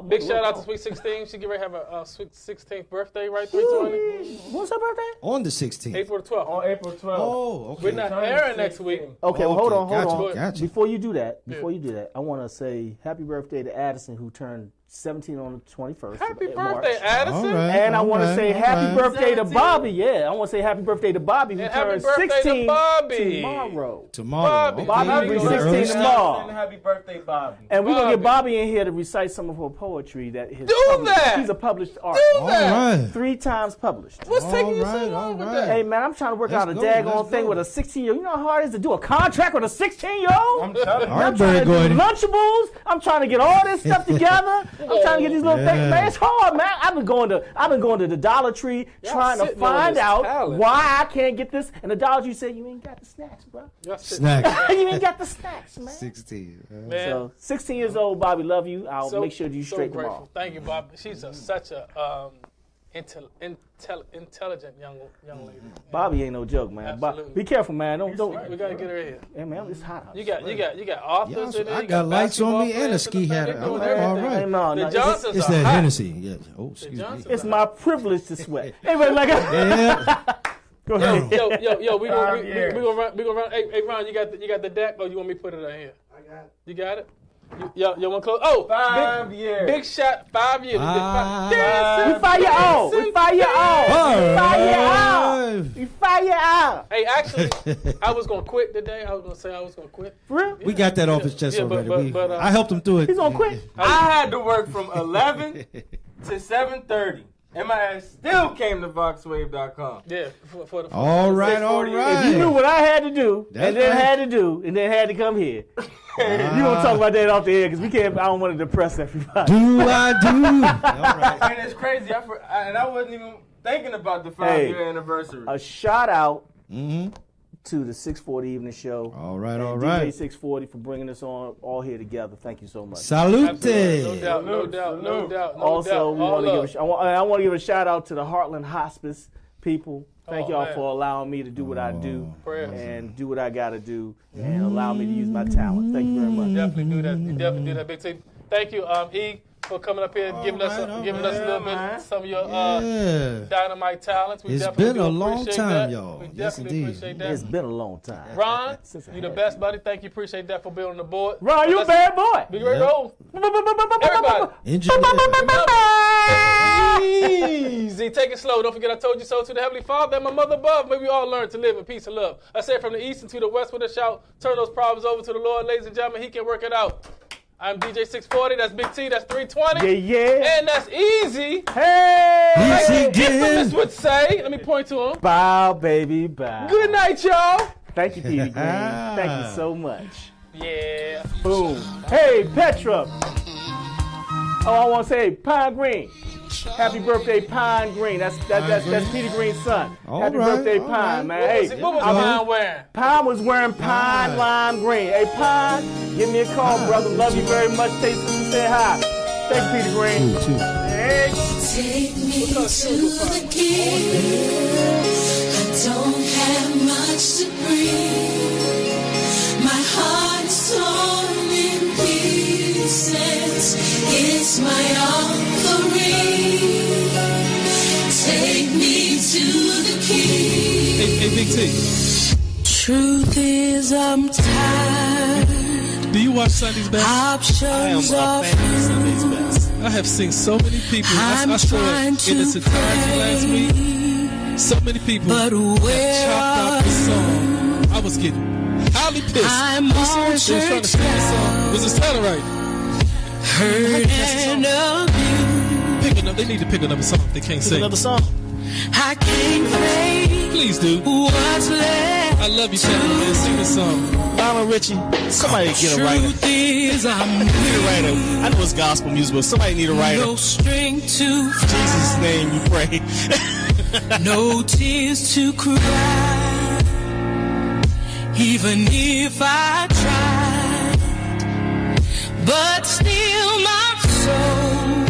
Big shout out to Sweet 16. She get ready to have a Sweet 16th birthday, right? 320. What's her birthday? On the 16th. April the 12th. On April 12th. Oh, okay. We're not airing next week. Okay, well, hold on. Gotcha. Before you do that, I want to say happy birthday to Addison, who turned 17 on the 21st. Happy of March. birthday, Addison. All right. And I want to say happy right. birthday to Bobby. Yeah, I want to say happy birthday to Bobby, who And happy turns birthday to 16 Bobby. tomorrow. Tomorrow. Bobby. Okay. Bobby will be Early 16 start. tomorrow. Happy birthday, Bobby. And we're going to get Bobby. Bobby in here to recite some of her poetry that is Do published. that. He's a published artist. Do that. All right. 3 times published. What's taking you All so right, long with all that? right. Hey, man, I'm trying to work Let's out a go, daggone let's thing go. with a 16-year-old. You know how hard it is to do a contract with a 16-year-old? I'm telling you. All right, I'm trying Barry, to go do ahead. Lunchables. I'm trying to get all this stuff together. I'm trying to get these little things. Yeah. Man, it's hard, man. I've been going to the Dollar Tree trying to sitting on find this out talent. why I can't get this. And the Dollar Tree said, you ain't got the snacks, bro. Y'all sit- Snacks. You ain't got the snacks, man. 16. Man, So, 16 years old, Bobby, love you. I'll so- make sure you so straight grateful. tomorrow. Thank you, Bob. She's such a intelligent young lady. Bobby ain't no joke, man. Be careful, man. Don't. We gotta get her here. Hey, man, it's hot out. You got authors in there. I got lights on me and a ski hat. I'm all right. Hey, no, The Johnsons it's are that hot. Hennessy. Yeah. Oh, excuse me. It's my privilege to sweat. Anyway, like. Go ahead. Yo, we gonna run. Hey, Ron, you got the deck, or you want me to put it on here? I got it. You got it. You want to close? Oh, 5 years. Big shot. 5 years. We fire out. We fire out. We fire out. Hey, actually, I was gonna quit today. I was gonna say I was gonna quit. For real? We got that off his chest already. But, I helped him through it. He's gonna quit. I had to work from 11 to 7:30. And my ass still came to VoxWave.com. Yeah. For the All right. If you knew what I had to do, and then had to come here, you gonna talk about that off the air because we can't. I don't want to depress everybody. Do I do? All right. And it's crazy. I wasn't even thinking about the 5-year anniversary. A shout out to the 640 Evening Show. All right. DJ 640 for bringing us on all here together. Thank you so much. Salute. No doubt. Also, I want to give a shout out to the Heartland Hospice people. Thank y'all for allowing me to do what I do and do what I got to do and allow me to use my talent. Thank you very much. Definitely do that, Big T. Thank you, E, for coming up here and giving us a little bit some of your dynamite talents. It's been a long time, y'all. We definitely appreciate that. It's been a long time. Ron, you the best, buddy. Thank you. Appreciate that for being on the board. Ron, you a bad boy. Be ready to roll. Everybody. Easy. Take it slow. Don't forget I told you so to the Heavenly Father and my mother above. May we all learn to live in peace and love. I say from the east and to the west with a shout. Turn those problems over to the Lord, ladies and gentlemen. He can work it out. I'm DJ 640. That's Big T. That's 320. Yeah. And that's easy. Hey. Like the infamous would say. Let me point to him. Bow, baby, bow. Good night, y'all. Thank you, Petey Green. Thank you so much. Yeah. Boom. Hey, Petra. Oh, I want to say Pine Green. Happy birthday, Pine Green. That's Petey Green's son. Happy birthday, Pine, man. Hey, what was Pine wearing? Pine was wearing Pine Lime Green. Hey, Pine, give me a call, brother. Love you very much. Take sister, say hi. Thank you, Petey Green. Hey. Take me to the king. I don't have much to breathe. My heart is torn in pieces. It's my offering. Take me to the king. Hey, Big T. Truth is, I'm tired. Do you watch Sunday's Best? Options are few. I have seen so many people. I saw it in its entirety last week. So many people have chopped out the song. I was getting highly pissed. I'm they was trying to sing the song. Was it sounding right? Hurt and abused. Pick another. They need to pick another song if they can't sing. Another song. I can't fake. Please do. What's left? I love you, Channel Man. Sing the song. Lionel Richie, somebody get a writer. Truth is, I'm need a writer. I know it's gospel music, but somebody need a writer. no strength to Jesus' name we pray. no tears to cry. Even if I tried, but still my soul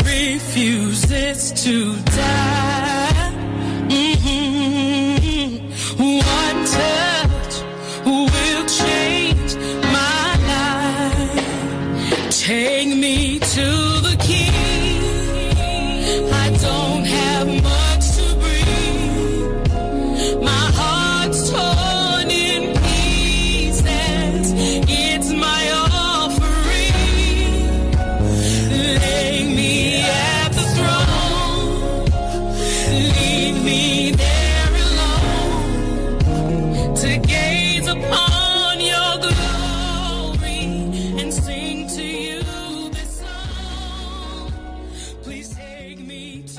refuses to die.